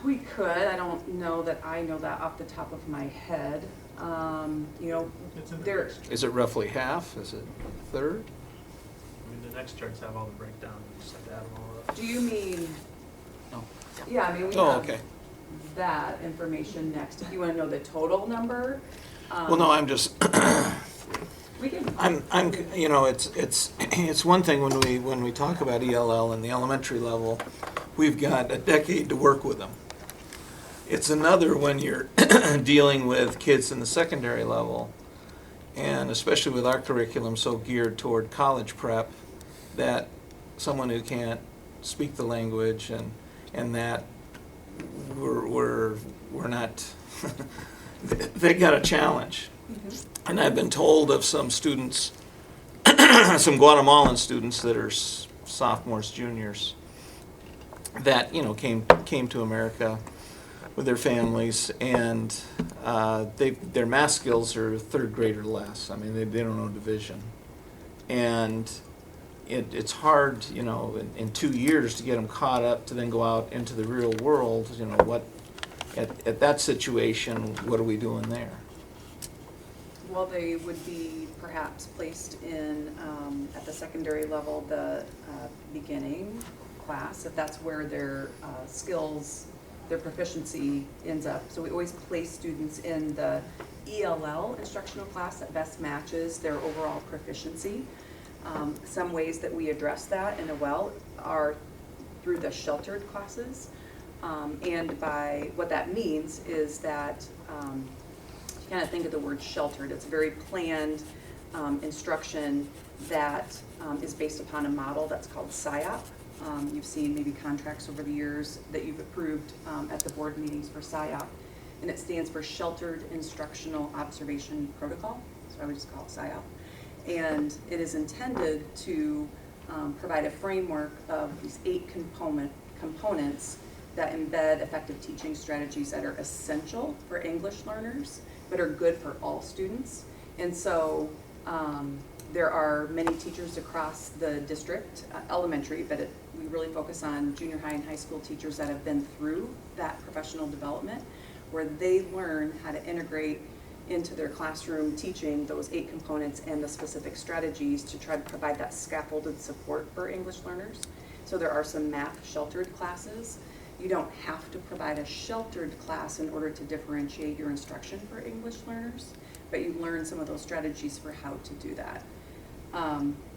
Speaker 10: We could. I don't know that I know that off the top of my head. You know, there.
Speaker 14: Is it roughly half? Is it a third?
Speaker 15: I mean, the next charts have all the breakdown, you just have to add them all up.
Speaker 10: Do you mean?
Speaker 14: No.
Speaker 10: Yeah, I mean, we
Speaker 14: Oh,
Speaker 10: have
Speaker 14: okay.
Speaker 10: that information next. If you want to know the total number.
Speaker 14: Well, no, I'm just,
Speaker 10: We can.
Speaker 14: I'm, you know, it's one thing when we talk about ELL and the elementary level, we've got a decade to work with them. It's another when you're dealing with kids in the secondary level, and especially with our curriculum so geared toward college prep, that someone who can't speak the language and that we're not, they got a challenge. And I've been told of some students, some Guatemalan students that are sophomores, juniors, that, you know, came to America with their families, and their math skills are third grade or less. I mean, they don't know division. And it's hard, you know, in 2 years to get them caught up to then go out into the real world. You know, what at that situation, what are we doing there?
Speaker 10: Well, they would be perhaps placed in, at the secondary level, the beginning class, if that's where their skills, their proficiency ends up. So we always place students in the ELL instructional class that best matches their overall proficiency. Some ways that we address that in a well are through the sheltered classes. And by what that means is that you kind of think of the word sheltered. It's a very planned instruction that is based upon a model that's called SIOP. You've seen maybe contracts over the years that you've approved at the board meetings for SIOP. And it stands for Sheltered Instructional Observation Protocol. So I would just call it SIOP. And it is intended to provide a framework of these 8 components that embed effective teaching strategies that are essential for English learners, but are good for all students. And so there are many teachers across the district, elementary, but we really focus on junior high and high school teachers that have been through that professional development, where they learn how to integrate into their classroom teaching those 8 components and the specific strategies to try to provide that scaffolded support for English learners. So there are some math sheltered classes. You don't have to provide a sheltered class in order to differentiate your instruction for English learners, but you learn some of those strategies for how to do that.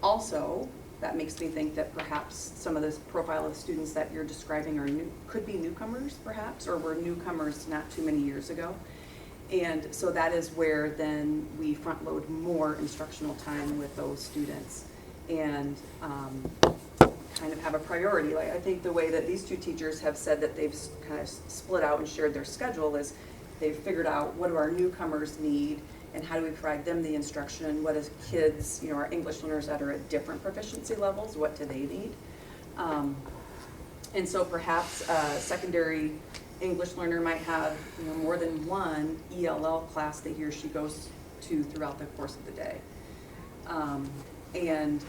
Speaker 10: Also, that makes me think that perhaps some of this profile of students that you're describing are could be newcomers perhaps, or were newcomers not too many years ago. And so that is where then we front load more instructional time with those students and kind of have a priority. Like I think the way that these 2 teachers have said that they've kind of split out and shared their schedule is they've figured out what do our newcomers need and how do we provide them the instruction, what is kids, you know, our English learners that are at different proficiency levels, what do they need? And so perhaps a secondary English learner might have, you know, more than one ELL class that he or she goes to throughout the course of the day. And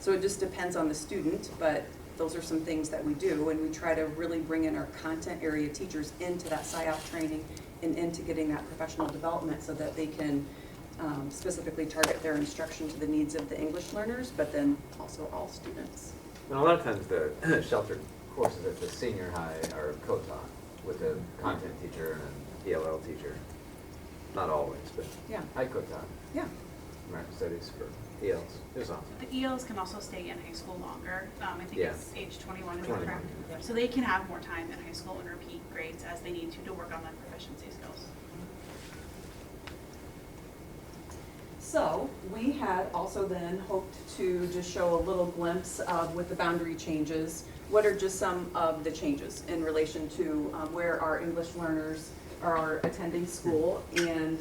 Speaker 10: so it just depends on the student, but those are some things that we do, and we try to really bring in our content area teachers into that SIOP training and into getting that professional development so that they can specifically target their instruction to the needs of the English learners, but then also all students.
Speaker 6: And a lot of times the sheltered courses at the senior high are co-taught with a content teacher and an ELL teacher. Not always, but
Speaker 10: yeah.
Speaker 6: I co-taught.
Speaker 10: Yeah.
Speaker 6: American Studies for ELs. It was awesome.
Speaker 9: The ELs can also stay in high school longer. I think
Speaker 6: Yeah.
Speaker 9: it's age 21 is
Speaker 6: 21,
Speaker 9: correct.
Speaker 6: yeah.
Speaker 9: So they can have more time in high school and repeat grades as they need to work on their proficiency skills.
Speaker 10: So we had also then hoped to just show a little glimpse of, with the boundary changes, what are just some of the changes in relation to where our English learners are attending school. And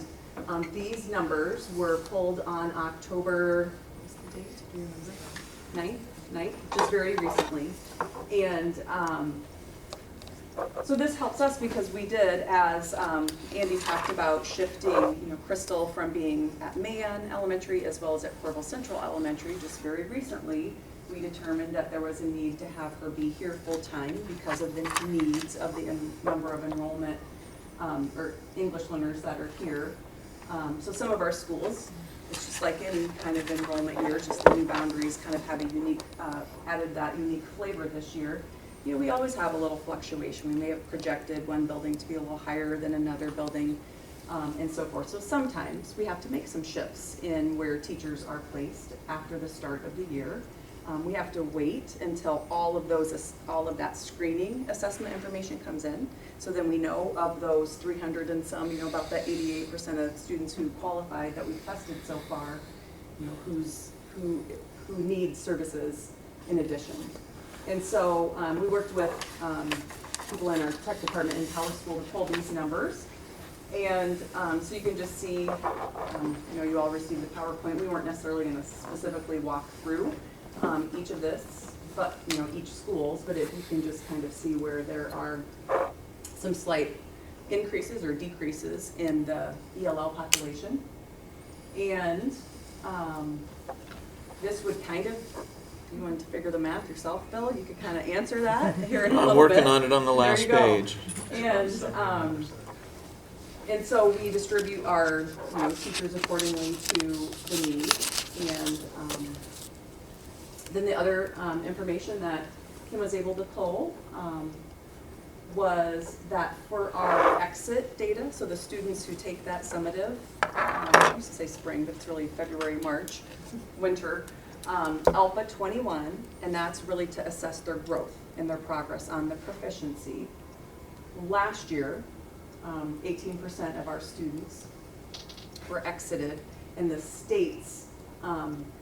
Speaker 10: these numbers were pulled on October, what's the date? Do you remember? 9th, just very recently. And so this helps us because we did, as Andy talked about, shifting, Crystal from being at Mayan Elementary as well as at Corval Central Elementary just very recently. We determined that there was a need to have her be here full-time because of the needs of the number of enrollment or English learners that are here. So some of our schools, it's just like any kind of enrollment year, just the new boundaries kind of have a unique, added that unique flavor this year. We always have a little fluctuation. We may have projected one building to be a little higher than another building, and so forth. So sometimes we have to make some shifts in where teachers are placed after the start of the year. We have to wait until all of that screening assessment information comes in. So then we know of those 300 and some, about that 88% of students who qualified that we've tested so far, who need services in addition. And so we worked with people in our tech department in Power School to pull these numbers. And so you can just see, you all received the PowerPoint. We weren't necessarily going to specifically walk through each of this, but each schools, but if you can just kind of see where there are some slight increases or decreases in the ELL population. And this would kind of, if you wanted to figure the math yourself, Bill, you could kind of answer that here in a little bit.
Speaker 14: I'm working on it on the last page.
Speaker 10: And so we distribute our teachers accordingly to the need. And then the other information that Kim was able to pull was that for our exit data, so the students who take that summative, I used to say spring, but it's really February, March, winter, ALPA 21, and that's really to assess their growth and their progress on the proficiency. Last year, 18% of our students were exited, and the state's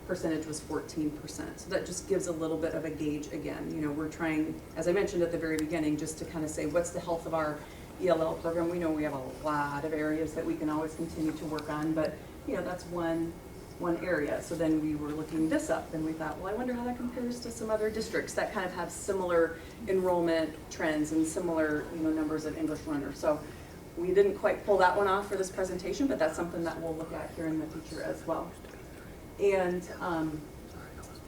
Speaker 10: percentage was 14%. So that just gives a little bit of a gauge again. We're trying, as I mentioned at the very beginning, just to kind of say what's the health of our ELL program. We know we have a lot of areas that we can always continue to work on, but that's one area. So then we were looking this up and we thought, well, I wonder how that compares to some other districts that kind of have similar enrollment trends and similar numbers of English learners. So we didn't quite pull that one off for this presentation, but that's something that we'll look at here in the future as well. And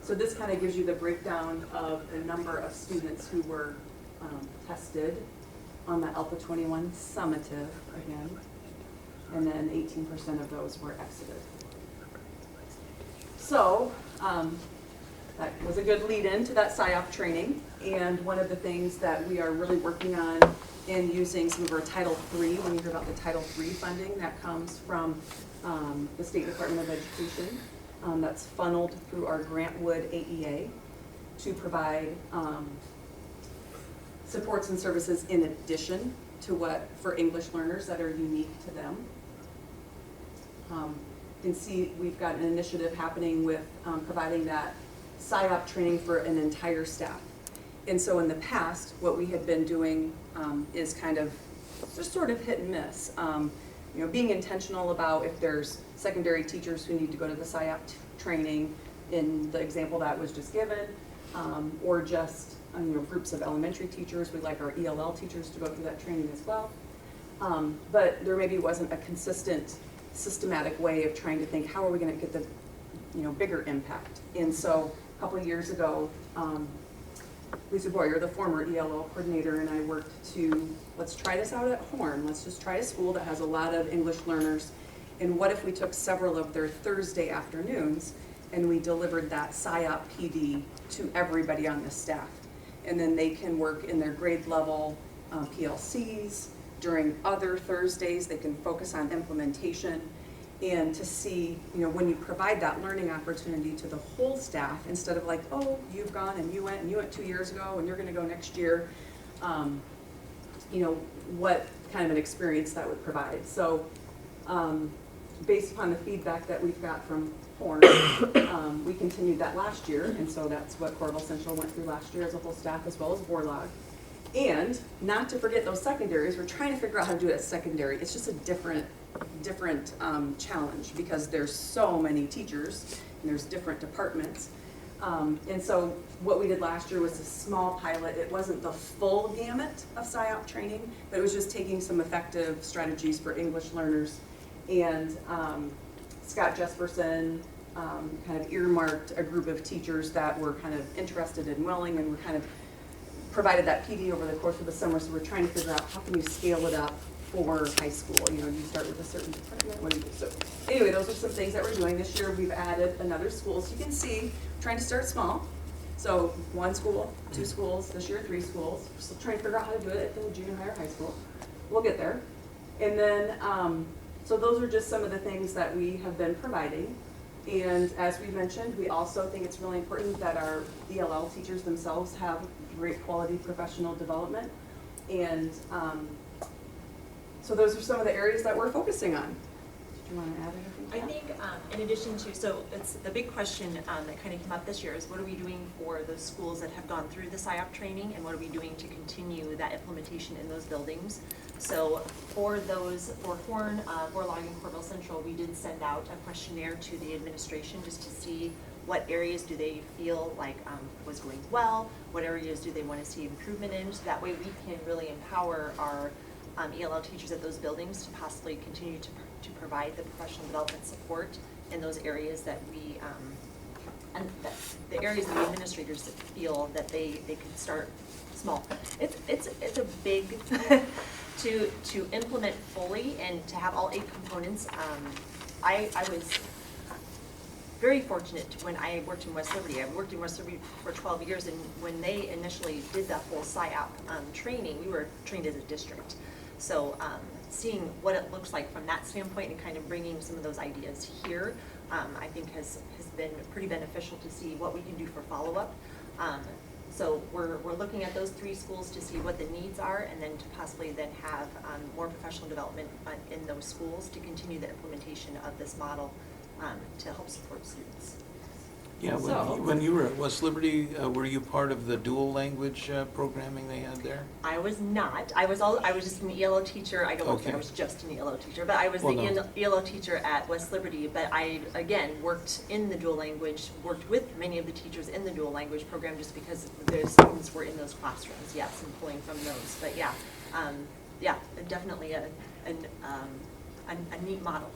Speaker 10: so this kind of gives you the breakdown of the number of students who were tested on the ALPA 21 summative again, and then 18% of those were exited. So that was a good lead in to that SIOP training, and one of the things that we are really working on in using some of our Title III, when you hear about the Title III funding that comes from the State Department of Education, that's funneled through our Grantwood AEA to provide supports and services in addition to what for English learners that are unique to them. You can see we've got an initiative happening with providing that SIOP training for an entire staff. And so in the past, what we had been doing is kind of just sort of hit and miss. Being intentional about if there's secondary teachers who need to go to the SIOP training in the example that was just given, or just groups of elementary teachers. We like our ELL teachers to go through that training as well. But there maybe wasn't a consistent, systematic way of trying to think, how are we going to get the bigger impact? And so a couple of years ago, Lisa Boyer, the former ELL coordinator, and I worked to, let's try this out at Horn. Let's just try a school that has a lot of English learners. And what if we took several of their Thursday afternoons and we delivered that SIOP PD to everybody on the staff? And then they can work in their grade level PLCs. During other Thursdays, they can focus on implementation. And to see, when you provide that learning opportunity to the whole staff, instead of like, oh, you've gone and you went 2 years ago and you're going to go next year, what kind of an experience that would provide. So based upon the feedback that we've got from Horn, we continued that last year, and so that's what Corval Central went through last year as a whole staff, as well as Borlaug. And not to forget those secondaries, we're trying to figure out how to do it at secondary. It's just a different challenge because there's so many teachers and there's different departments. And so what we did last year was a small pilot. It wasn't the full gamut of PSYOP training, but it was just taking some effective strategies for English learners. And Scott Jesperson kind of earmarked a group of teachers that were kind of interested in willing, and we kind of provided that PD over the course of the summer. So we're trying to figure out how can you scale it up for high school. You know, you start with a certain department. What do you do? So anyway, those are some things that we're doing this year. We've added another school. So you can see, we're trying to start small. So 1 school, 2 schools, this year 3 schools. We're still trying to figure out how to do it in the junior high or high school. We'll get there. And then, so those are just some of the things that we have been providing. And as we mentioned, we also think it's really important that our ELL teachers themselves have great quality professional development. And so those are some of the areas that we're focusing on. Did you want to add anything to
Speaker 12: I
Speaker 10: that?
Speaker 12: think in addition to, so it's the big question that kind of came up this year is what are we doing for those schools that have gone through the PSYOP training, and what are we doing to continue that implementation in those buildings? So for those, for Horn, Borlaug, and Corval Central, we did send out a questionnaire to the administration just to see what areas do they feel like was going well, what areas do they want to see improvement in, so that way we can really empower our ELL teachers at those buildings to possibly continue to provide the professional development support in those areas that we, and that the areas that the administrators feel that they can start small. It's a big, to implement fully and to have all 8 components. I was very fortunate when I worked in West Liberty. I worked in West Liberty for 12 years, and when they initially did that whole PSYOP training, we were trained as a district. So seeing what it looks like from that standpoint and kind of bringing some of those ideas here, I think has been pretty beneficial to see what we can do for follow-up. So we're looking at those 3 schools to see what the needs are, and then to possibly then have more professional development in those schools to continue the implementation of this model to help support students.
Speaker 14: Yeah, when you were at West Liberty, were you part of the dual language programming they had there?
Speaker 12: I was not. I was just an ELO teacher. I don't want to say I was just an ELO teacher, but I was the ELO teacher at West Liberty. But I, again, worked in the dual language, worked with many of the teachers in the dual language program just because their students were in those classrooms, yes, and pulling from those. But yeah, definitely a neat model,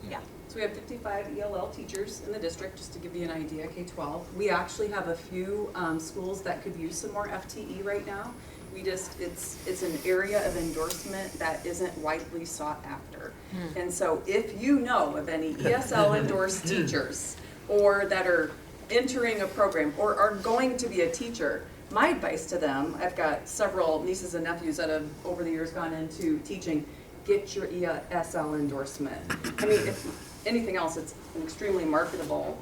Speaker 12: yeah.
Speaker 10: So we have 55 ELL teachers in the district, just to give you an idea, K-12. We actually have a few schools that could use some more FTE right now. It's an area of endorsement that isn't widely sought after. And so if you know of any ESL endorsed teachers or that are entering a program or are going to be a teacher, my advice to them, I've got several nieces and nephews that have over the years gone into teaching, get your ESL endorsement. I mean, if anything else, it's an extremely marketable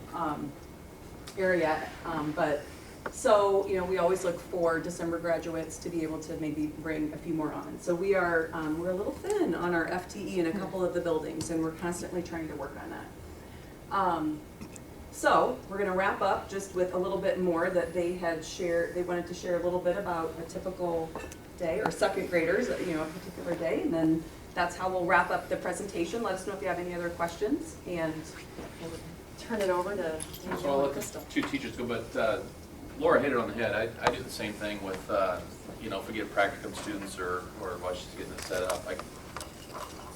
Speaker 10: area. But so, you know, we always look for December graduates to be able to maybe bring a few more on. So we are, we're a little thin on our FTE in a couple of the buildings, and we're constantly trying to work on that. So we're gonna wrap up just with a little bit more that they had shared. They wanted to share a little bit about a typical day, or second graders, you know, a particular day, and then that's how we'll wrap up the presentation. Let us know if you have any other questions, and we'll turn it over to
Speaker 4: So I'll let the 2 teachers go, but Laura hit it on the head. I do the same thing with, you know, if we get practicum students or while she's getting it set up.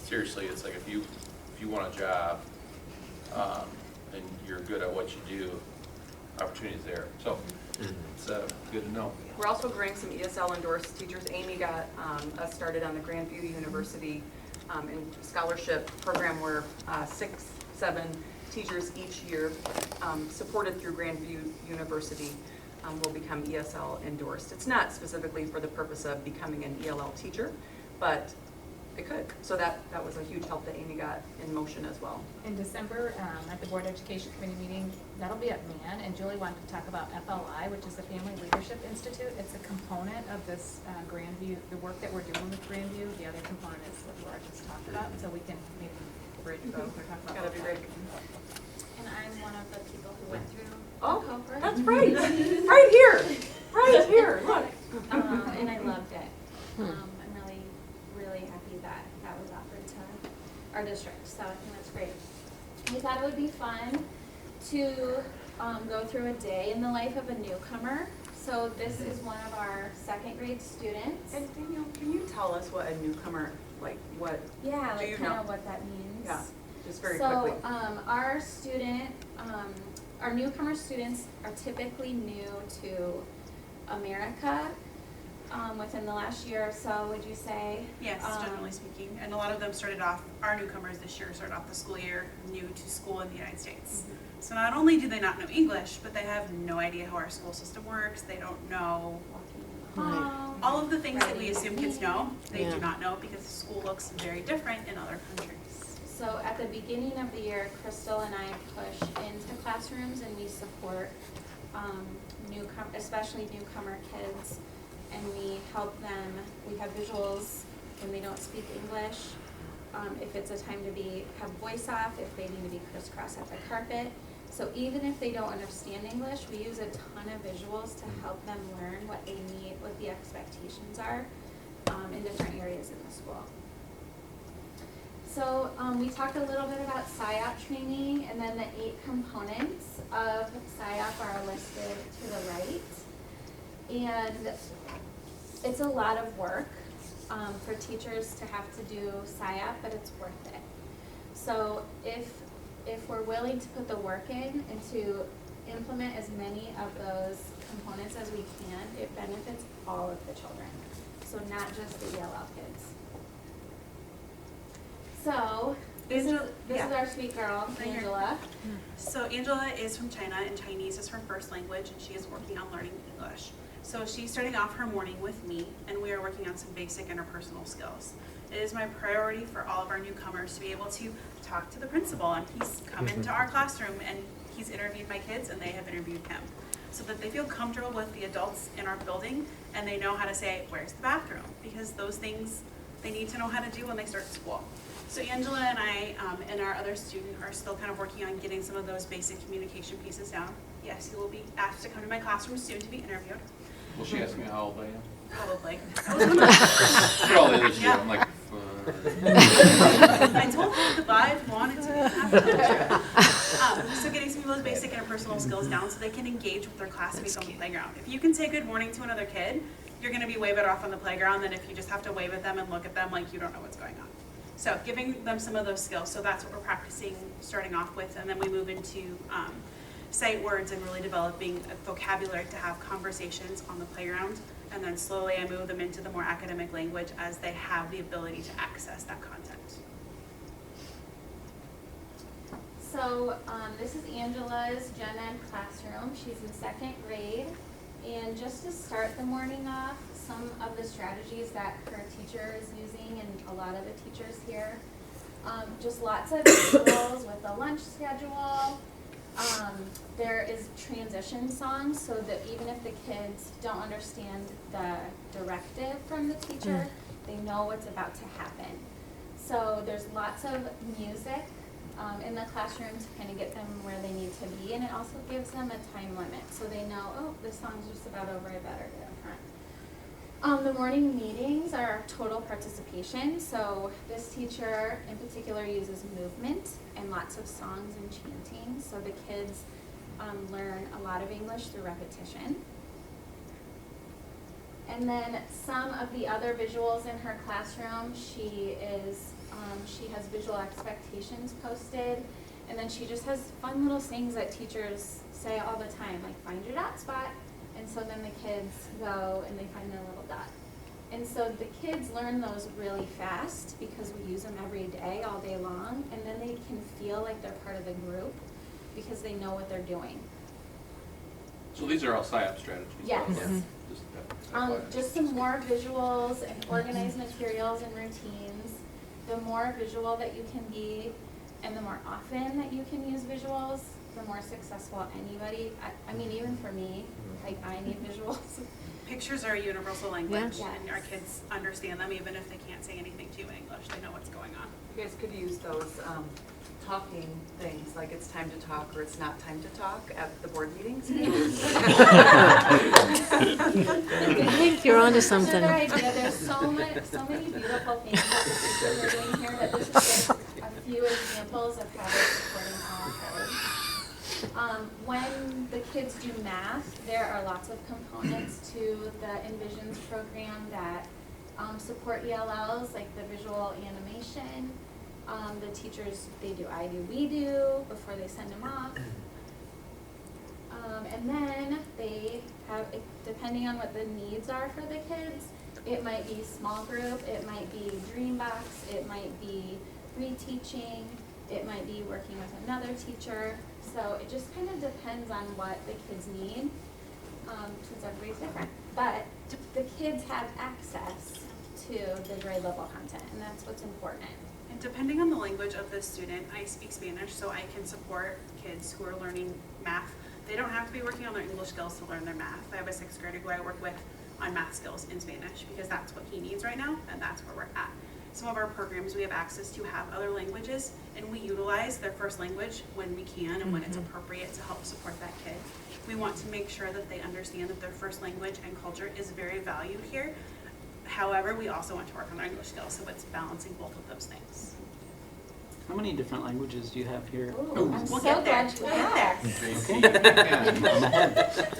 Speaker 4: Seriously, it's like if you want a job and you're good at what you do, opportunity's there. So it's good to know.
Speaker 10: We're also growing some ESL endorsed teachers. Amy got us started on the Grandview University in scholarship program where 6, 7 teachers each year supported through Grandview University will become ESL endorsed. It's not specifically for the purpose of becoming an ELL teacher, but it could. So that was a huge help that Amy got in motion as well.
Speaker 13: In December, at the Board Education Committee meeting, that'll be at Mann, and Julie wanted to talk about FLI, which is the Family Leadership Institute. It's a component of this Grandview, the work that we're doing with Grandview. The other component is what Laura just talked about, so we can maybe
Speaker 10: ready to go. They're talking about gotta be ready.
Speaker 8: And I'm one of the people who went through
Speaker 10: Oh,
Speaker 8: the cohort.
Speaker 10: that's right. Right here. Right here. Look.
Speaker 8: And I loved it. I'm really, really happy that that was offered to our district, so I think that's great. We thought it would be fun to go through a day in the life of a newcomer. So this is one of our second grade students.
Speaker 10: And Danielle, can you tell us what a newcomer, like what?
Speaker 8: Yeah,
Speaker 10: do
Speaker 8: like
Speaker 10: you
Speaker 8: kind
Speaker 10: know?
Speaker 8: of what that means.
Speaker 10: Yeah, just very quickly.
Speaker 8: So, our student, our newcomer students are typically new to America, within the last year or so, would you say?
Speaker 9: Yes, generally speaking. And a lot of them started off, our newcomers this year started off the school year new to school in the United States. So not only do they not know English, but they have no idea how our school system works. They don't know all of the things that we assume kids know. They do not know because school looks very different in other countries.
Speaker 8: So at the beginning of the year, Crystal and I push into classrooms and we support especially newcomer kids, and we help them. We have visuals when they don't speak English. If it's a time to have voice off, if they need to be crisscross at the carpet. So even if they don't understand English, we use a ton of visuals to help them learn what they need, what the expectations are in different areas in the school. So we talked a little bit about SIOP training, and then the 8 components of SIOP are listed to the right. And it's a lot of work for teachers to have to do SIOP, but it's worth it. So if we're willing to put the work in and to implement as many of those components as we can, it benefits all of the children. So not just the ELL kids. So this is our sweet girl, Angela.
Speaker 9: So Angela is from China, and Chinese is her first language, and she is working on learning English. So she's starting off her morning with me, and we are working on some basic interpersonal skills. It is my priority for all of our newcomers to be able to talk to the principal, and he's come into our classroom and he's interviewed my kids and they have interviewed him, so that they feel comfortable with the adults in our building and they know how to say, where's the bathroom? Because those things they need to know how to do when they start school. So Angela and I and our other student are still kind of working on getting some of those basic communication pieces down. Yes, you will be asked to come to my classroom soon to be interviewed.
Speaker 4: Will she ask me how old I am?
Speaker 9: Probably.
Speaker 4: Probably this year, I'm like,
Speaker 9: I told her the vibe wanted to be so getting some of those basic interpersonal skills down so they can engage with their classmates on the playground. If you can say good morning to another kid, you're going to be way better off on the playground than if you just have to wave at them and look at them like you don't know what's going on. So giving them some of those skills. So that's what we're practicing starting off with, and then we move into sight words and really developing a vocabulary to have conversations on the playground. And then slowly I move them into the more academic language as they have the ability to access that content.
Speaker 8: So this is Angela's gen ed classroom. She's in 2nd grade. And just to start the morning off, some of the strategies that her teacher is using and a lot of the teachers here, just lots of visuals with a lunch schedule. There is transition songs so that even if the kids don't understand the directive from the teacher, they know what's about to happen. So there's lots of music in the classroom to kind of get them where they need to be, and it also gives them a time limit so they know, oh, this song's just about over, I better get in front. The morning meetings are total participation, so this teacher in particular uses movement and lots of songs and chanting, so the kids learn a lot of English through repetition. And then some of the other visuals in her classroom, she has visual expectations posted, and then she just has fun little things that teachers say all the time, like find your dot spot. And so then the kids go and they find their little dot. And so the kids learn those really fast because we use them every day, all day long, and then they can feel like they're part of the group because they know what they're doing.
Speaker 4: So these are all SIOP strategies?
Speaker 8: Yes.
Speaker 4: Yeah.
Speaker 8: Just some more visuals and organized materials and routines. The more visual that you can be and the more often that you can use visuals,
Speaker 11: the more successful anybody, I mean, even for me, like, I need visuals.
Speaker 9: Pictures are a universal language,
Speaker 11: Yeah.
Speaker 9: and our kids understand them even if they can't say anything to you in English. They know what's going on.
Speaker 10: You guys could use those talking things, like it's time to talk or it's not time to talk at the board meetings.
Speaker 7: I think you're onto something.
Speaker 11: That's a good idea. There's so many beautiful things that the teachers are doing here, that this is just a few examples of how they're supporting all kids. When the kids do math, there are lots of components to the Envisions program that support ELLs, like the visual animation. The teachers, they do I do, we do before they send them off. And then they have, depending on what the needs are for the kids, it might be small group, it might be Dreambox, it might be reteaching, it might be working with another teacher. So it just kind of depends on what the kids need, since everybody's different. But the kids have access to the grade level content, and that's what's important.
Speaker 9: And depending on the language of the student, I speak Spanish, so I can support kids who are learning math. They don't have to be working on their English skills to learn their math. I have a 6th grader who I work with on math skills in Spanish because that's what he needs right now, and that's where we're at. Some of our programs we have access to have other languages, and we utilize their first language when we can and when it's appropriate to help support that kid. We want to make sure that they understand that their first language and culture is very valued here. However, we also want to work on their English skills, so it's balancing both of those things.
Speaker 1: How many different languages do you have here?
Speaker 11: Ooh, I'm
Speaker 9: We'll
Speaker 11: so
Speaker 9: get there.
Speaker 11: glad you
Speaker 9: We'll get
Speaker 11: asked.
Speaker 1: I'm ahead.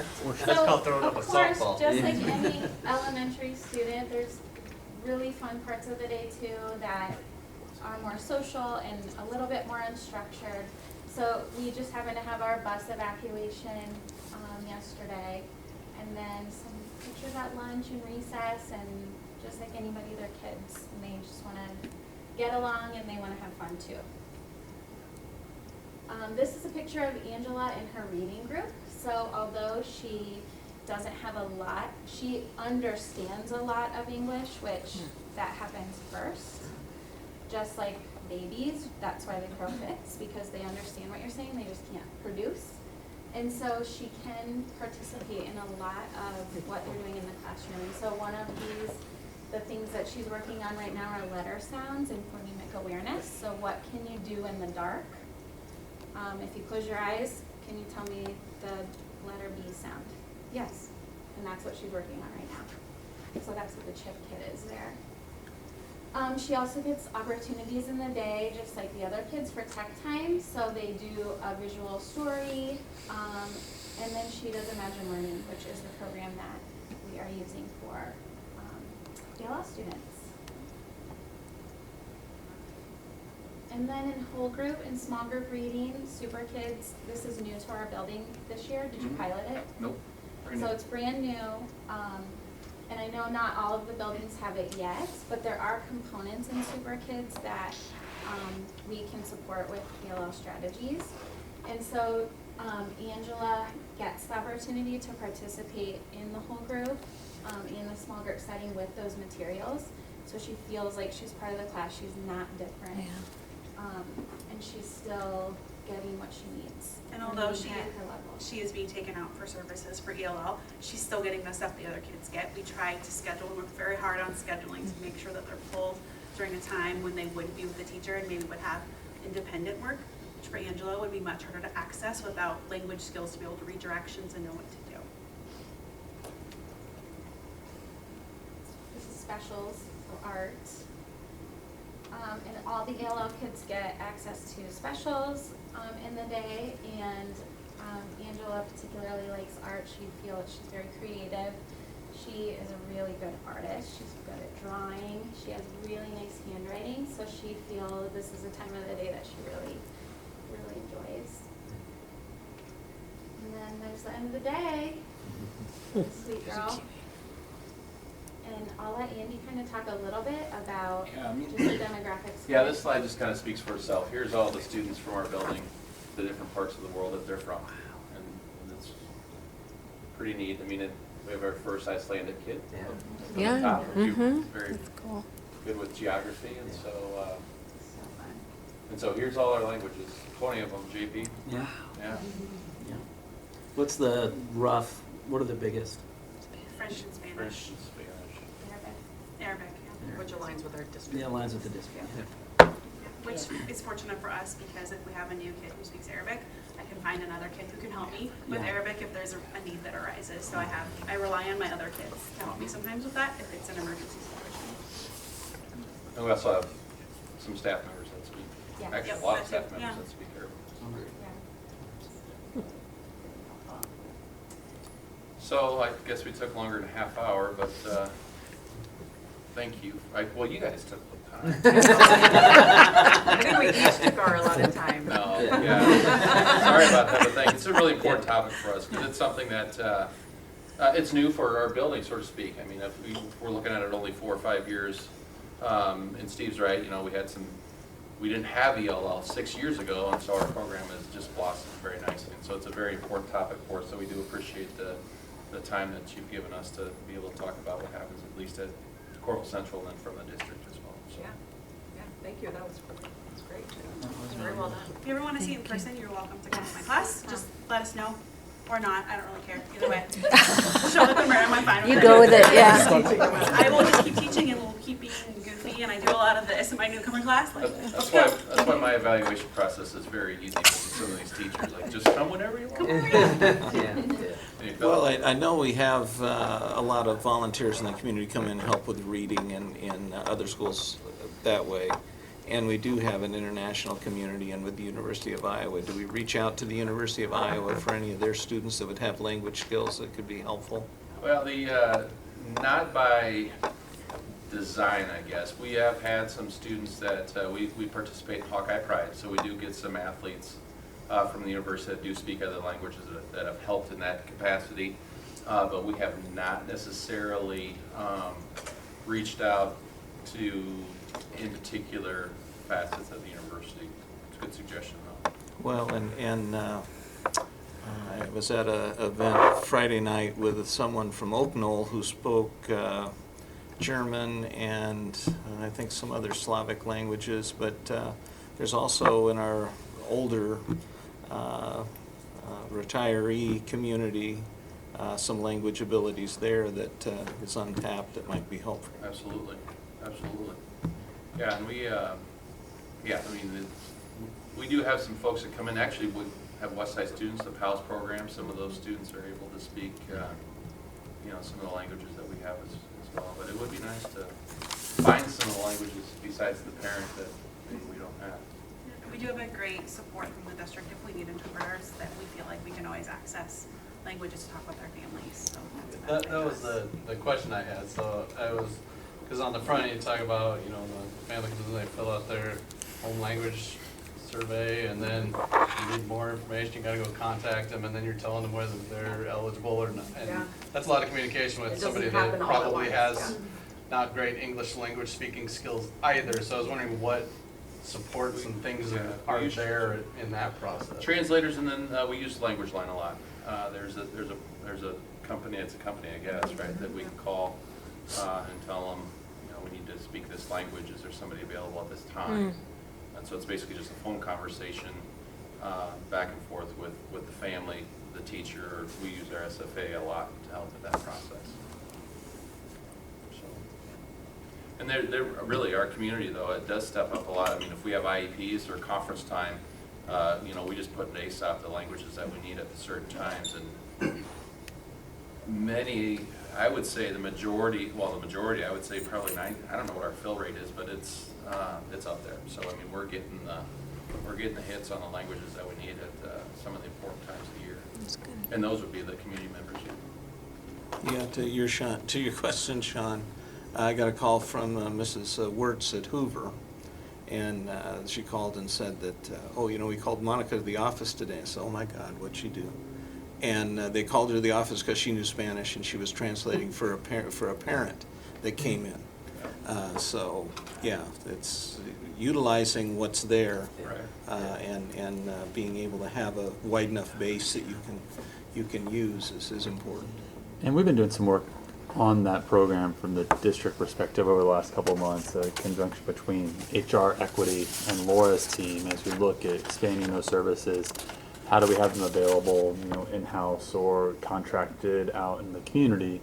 Speaker 11: So,
Speaker 15: called throwing up a
Speaker 11: of course,
Speaker 15: softball.
Speaker 11: just like any elementary student, there's really fun parts of the day too that are more social and a little bit more unstructured. So we just happened to have our bus evacuation yesterday, and then some pictures at lunch and recess, and just like anybody, they're kids, and they just want to get along and they want to have fun too. This is a picture of Angela in her reading group. So although she doesn't have a lot, she understands a lot of English, which that happens first. Just like babies, that's why they grow fits, because they understand what you're saying, they just can't produce. And so she can participate in a lot of what they're doing in the classroom. And so one of the things that she's working on right now are letter sounds and phonemic awareness. So what can you do in the dark? If you close your eyes, can you tell me the letter B sound? Yes. And that's what she's working on right now. So that's what the chip kit is there. She also gets opportunities in the day, just like the other kids, for tech time. So they do a visual story, and then she does Imagine Learning, which is the program that we are using for ELL students. And then in whole group and small group reading, Super Kids, this is new to our building this year. Did you pilot it?
Speaker 4: Nope.
Speaker 11: So it's brand new, and I know not all of the buildings have it yet, but there are components in Super Kids that we can support with ELL strategies. And so Angela gets the opportunity to participate in the whole group, in the small group setting with those materials. So she feels like she's part of the class, she's not different.
Speaker 7: Yeah.
Speaker 11: And she's still getting what she needs.
Speaker 9: And although
Speaker 11: at her level.
Speaker 9: she is being taken out for services for ELL, she's still getting the stuff the other kids get. We try to schedule and work very hard on scheduling to make sure that they're pulled during a time when they wouldn't be with the teacher and maybe would have independent work, which for Angela would be much harder to access without language skills to be able to read directions and know what to do.
Speaker 11: This is specials for art. And all the ELL kids get access to specials in the day, and Angela particularly likes art. She feels she's very creative. She is a really good artist. She's good at drawing. She has really nice handwriting, so she feels this is a time of the day that she really, really enjoys. And then there's the end of the day. Sweet girl. And I'll let Andy kind of talk a little bit about just the demographics.
Speaker 4: Yeah, this slide just kind of speaks for itself. Here's all the students from our building, the different parts of the world that they're from. And it's pretty neat. I mean, we have our first Icelandic kid.
Speaker 7: Yeah.
Speaker 4: On top.
Speaker 7: Mm-hmm.
Speaker 4: Very
Speaker 7: That's cool.
Speaker 4: good with geography, and so
Speaker 11: So fun.
Speaker 4: And so here's all our languages, 20 of them, JP.
Speaker 1: Yeah.
Speaker 4: Yeah.
Speaker 1: Yeah. What's the rough, what are the biggest?
Speaker 9: French and Spanish.
Speaker 4: French and Spanish.
Speaker 9: Arabic, yeah.
Speaker 10: Which aligns with our district.
Speaker 1: Yeah, aligns with the district.
Speaker 9: Which is fortunate for us because if we have a new kid who speaks Arabic, I can find another kid who can help me with
Speaker 1: Yeah.
Speaker 9: Arabic if there's a need that arises. So I rely on my other kids to help me sometimes with that if it's an emergency situation.
Speaker 4: And we also have some staff members that speak,
Speaker 12: Yeah.
Speaker 4: actually
Speaker 9: Yep,
Speaker 4: a lot of
Speaker 9: that
Speaker 4: staff
Speaker 9: too,
Speaker 4: members
Speaker 9: yeah.
Speaker 4: that speak Arabic. So I guess we took longer than a half hour, but thank you. Well, you guys took the time.
Speaker 10: I think we each took our allotted time.
Speaker 4: No, yeah. Sorry about that, but thank you. It's a really important topic for us because it's something that, it's new for our building, so to speak. I mean, if we're looking at it only 4 or 5 years, and Steve's right, you know, we didn't have ELL 6 years ago, and so our program has just blossomed very nicely. And so it's a very important topic for us, so we do appreciate the time that you've given us to be able to talk about what happens, at least at Corval Central and then from the district as well. So.
Speaker 10: Yeah, yeah, thank you, that was great.
Speaker 1: That was
Speaker 10: Very
Speaker 1: really
Speaker 10: well
Speaker 1: good.
Speaker 10: done.
Speaker 9: If you ever want to see it in person, you're welcome to come to my class. Just let us know. Or not, I don't really care, either way. Show up in I'm fine with
Speaker 7: You
Speaker 9: it.
Speaker 7: go with it, yeah.
Speaker 9: I will just keep teaching and we'll keep being goofy and I do a lot of this in my newcomer class. Like,
Speaker 4: That's why my evaluation process is very easy with some of these teachers. Like, just come whenever you want.
Speaker 6: Yeah.
Speaker 14: Well, I know we have a lot of volunteers in the community come in and help with reading in other schools that way. And we do have an international community, and with the University of Iowa, do we reach out to the University of Iowa for any of their students that would have language skills that could be helpful?
Speaker 4: Well, not by design, I guess. We have had some students that we participate in Hawkeye Pride, so we do get some athletes from the university that do speak other languages that have helped in that capacity. But we have not necessarily reached out to, in particular, facets of the university. It's a good suggestion, though.
Speaker 14: Well, and I was at an event Friday night with someone from Oak Knoll who spoke German and I think some other Slavic languages, but there's also in our older retiree community some language abilities there that is untapped that might be helpful.
Speaker 4: Absolutely, absolutely. Yeah, and we do have some folks that come in. Actually, we have Westside students, the PALS program. Some of those students are able to speak, some of the languages that we have as well. But it would be nice to find some of the languages besides the parent that maybe we don't have.
Speaker 9: we do have a great support from the district if we need interpreters that we feel like we can always access languages to talk with our families. So that's
Speaker 2: That was the question I had. So because on the front you talk about, the family comes in, they fill out their home language survey, and then you need more information, you gotta go contact them, and then you're telling them whether they're eligible or not. And
Speaker 10: Yeah.
Speaker 2: that's a lot of communication with
Speaker 10: It doesn't
Speaker 2: somebody
Speaker 10: happen
Speaker 2: that
Speaker 10: all at
Speaker 2: probably
Speaker 10: once,
Speaker 2: has
Speaker 10: yeah.
Speaker 2: not great English language speaking skills either. So I was wondering what supports and things are there in that process.
Speaker 4: Translators, and then we use Language Line a lot. There's a company, it's a company, I guess, right, that we can call and tell them, we need to speak this language. Is there somebody available at this time? And so it's basically just a phone conversation back and forth with the family, the teacher. We use our SFA a lot to help with that process. So, and they're really, our community, though, it does step up a lot. I mean, if we have IEPs or conference time, we just put in ASAP the languages that we need at certain times. And many, I would say the majority, I would say probably 90, I don't know what our fill rate is, but it's up there. So, I mean, we're getting the hits on the languages that we need at some of the important times of the year.
Speaker 7: That's good.
Speaker 4: And those would be the community members.
Speaker 14: Yeah, to your question, Sean, I got a call from Mrs. Wirtz at Hoover, and she called and said that, we called Monica to the office today. I said, oh my God, what'd she do? And they called her to the office because she knew Spanish, and she was translating for a parent that came in. So, yeah, it's utilizing what's there, and being able to have a wide enough base that you can use is important.
Speaker 16: And we've been doing some work on that program from the district perspective over the last couple of months, a conjunction between HR equity and Laura's team as we look at expanding those services. How do we have them available, in-house or contracted out in the community?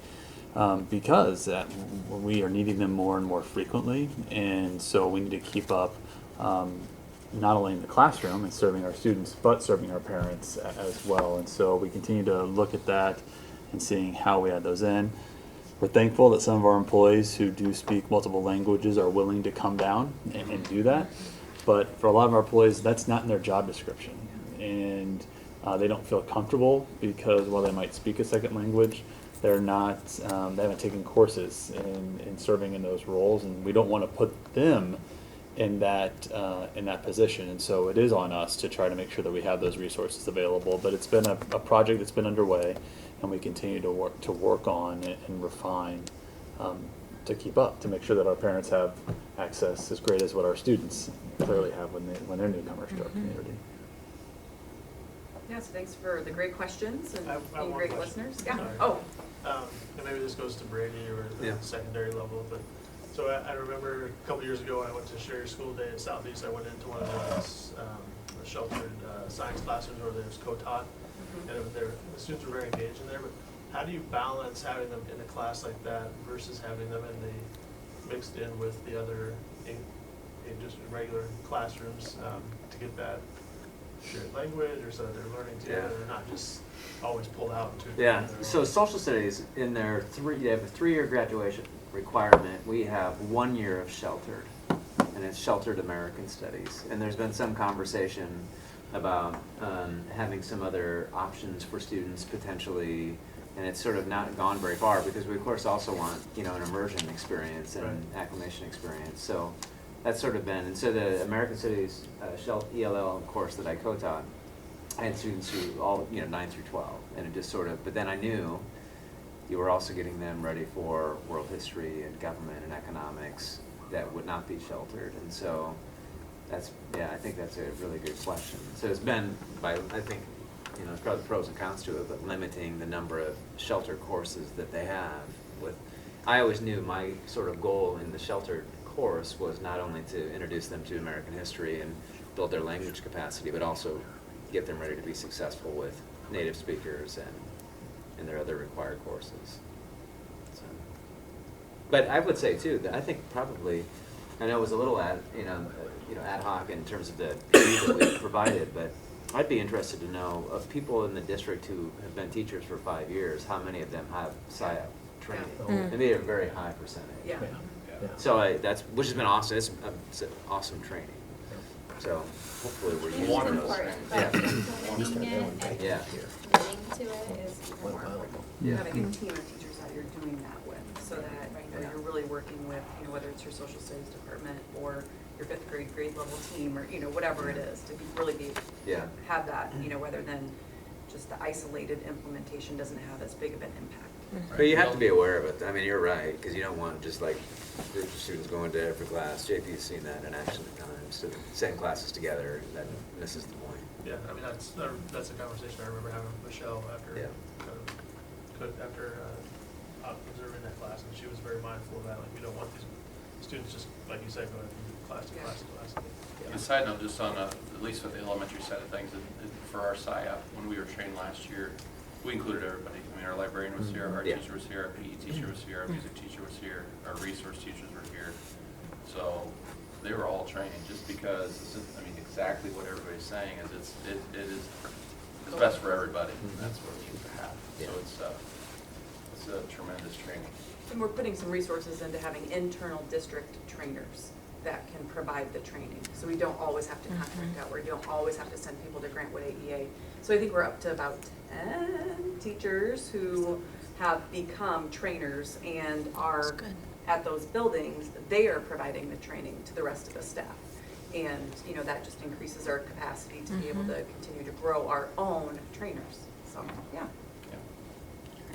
Speaker 16: Because we are needing them more and more frequently, and so we need to keep up not only in the classroom and serving our students, but serving our parents as well. And so we continue to look at that and seeing how we add those in. We're thankful that some of our employees who do speak multiple languages are willing to come down and do that. But for a lot of our employees, that's not in their job description. And they don't feel comfortable because while they might speak a second language, they're not, they haven't taken courses in serving in those roles, and we don't want to put them in that position. And so it is on us to try to make sure that we have those resources available. But it's been a project that's been underway, and we continue to work on it and refine to keep up, to make sure that our parents have access as great as what our students clearly have when they're newcomers to our community.
Speaker 10: Yes, thanks for the great questions and
Speaker 15: I have
Speaker 10: being
Speaker 15: one
Speaker 10: great
Speaker 15: question.
Speaker 10: listeners. Yeah.
Speaker 15: Sorry.
Speaker 10: Oh.
Speaker 15: And maybe this goes to Brady or the
Speaker 6: Yeah.
Speaker 15: secondary level, but, so I remember a couple years ago, I went to Share Your School Day at Southeast. I went into one of those the sheltered science classrooms where there was co-taught, and the students were very engaged in there, but how do you balance having them in a class like that versus having them mixed in with the other in just regular classrooms to get that shared language, or so that they're learning together, they're not just always pulled out into
Speaker 6: Yeah, so social studies, in their they have a 3-year graduation requirement. We have 1 year of sheltered, and it's sheltered American studies. And there's been some conversation about having some other options for students potentially, and it's sort of not gone very far because we of course also want, an immersion experience and acclimation experience. So that's sort of been, and so the American Studies ELL course that I co-taught, I had students who all, 9 through 12, and it just sort of, but then I knew you were also getting them ready for world history and government and economics that would not be sheltered. And so I think that's a really good question. So it's been, I think, there's probably pros and cons to it, but limiting the number of sheltered courses that they have. I always knew my sort of goal in the sheltered course was not only to introduce them to American history and build their language capacity, but also get them ready to be successful with native speakers and their other required courses. So, but I would say too that I think probably, I know it was a little ad hoc in terms of the aid that we provided, but I'd be interested to know of people in the district who have been teachers for 5 years, how many of them have SIAP training? And they are a very high percentage.
Speaker 10: Yeah.
Speaker 6: So which has been awesome. It's an awesome training. So hopefully we're using those.
Speaker 12: important,
Speaker 6: Yeah.
Speaker 12: but doing it and
Speaker 6: Yeah.
Speaker 12: committing to it is even more important.
Speaker 6: Yeah.
Speaker 10: Having a team of teachers that you're doing that with, so that you're really working with, whether it's your social studies department or your 5th grade level team, or whatever it is, to have that, rather than just the isolated implementation doesn't have as big of an impact.
Speaker 6: But you have to be aware of it. I mean, you're right, because you don't want just like groups of students going to every class. JP's seen that in action at times. So send classes together, that misses the point.
Speaker 15: Yeah, I mean, that's a conversation I remember having with Michelle after observing that class, and she was very mindful of that. Like, we don't want these students just, like you said, going from class to class to class.
Speaker 4: And a side note, just on at least with the elementary side of things, for our SIAP, when we were trained last year, we included everybody. I mean, our librarian was here, our teacher was here, our PE teacher was here, our music teacher was here, our resource teachers were here. So they were all trained, just because, exactly what everybody's saying is it is best for everybody. That's what we need to have. So it's a tremendous training.
Speaker 10: And we're putting some resources into having internal district trainers that can provide the training. So we don't always have to contract out, we don't always have to send people to Grantwood AEA. So I think we're up to about 10 teachers who have become trainers and are at those buildings. They are providing the training to the rest of the staff. And, that just increases our capacity to be able to continue to grow our own trainers. So, yeah.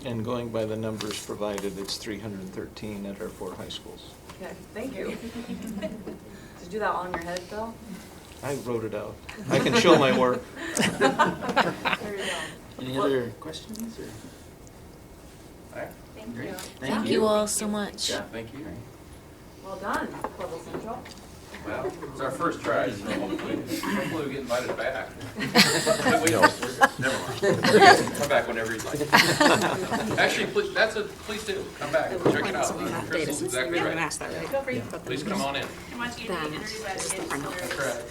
Speaker 14: And going by the numbers provided, it's 313 at our 4 high schools.
Speaker 10: Okay, thank you. Did you do that all in your head, Bill?
Speaker 14: I wrote it out. I can show my work.
Speaker 10: There you go.
Speaker 1: Any other questions?
Speaker 4: All right.
Speaker 12: Thank you.
Speaker 7: Thank you all so much.
Speaker 4: Yeah, thank you.
Speaker 10: Well done, Corval Central.
Speaker 4: Well, it's our first try, so hopefully we get invited back. Never mind. Come back whenever you'd like. Actually, please do, come back, check it out. Crystal's exactly right.
Speaker 8: Feel free.
Speaker 4: Please come on in.
Speaker 8: I want you to be interviewed by the kids.
Speaker 4: Correct.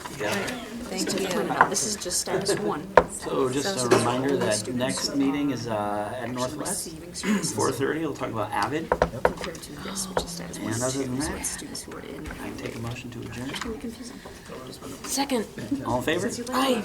Speaker 7: Thank you.
Speaker 11: This is just status one.
Speaker 1: So just a reminder that next meeting is at Northwest, 4:30, we'll talk about Avid.
Speaker 11: Compared to this, which is status one.
Speaker 1: And other than
Speaker 11: So
Speaker 1: that,
Speaker 11: it's students who are in.
Speaker 1: I can take a motion to adjourn.
Speaker 11: It's really confusing.
Speaker 7: Second.
Speaker 1: All in favor?
Speaker 7: Aye.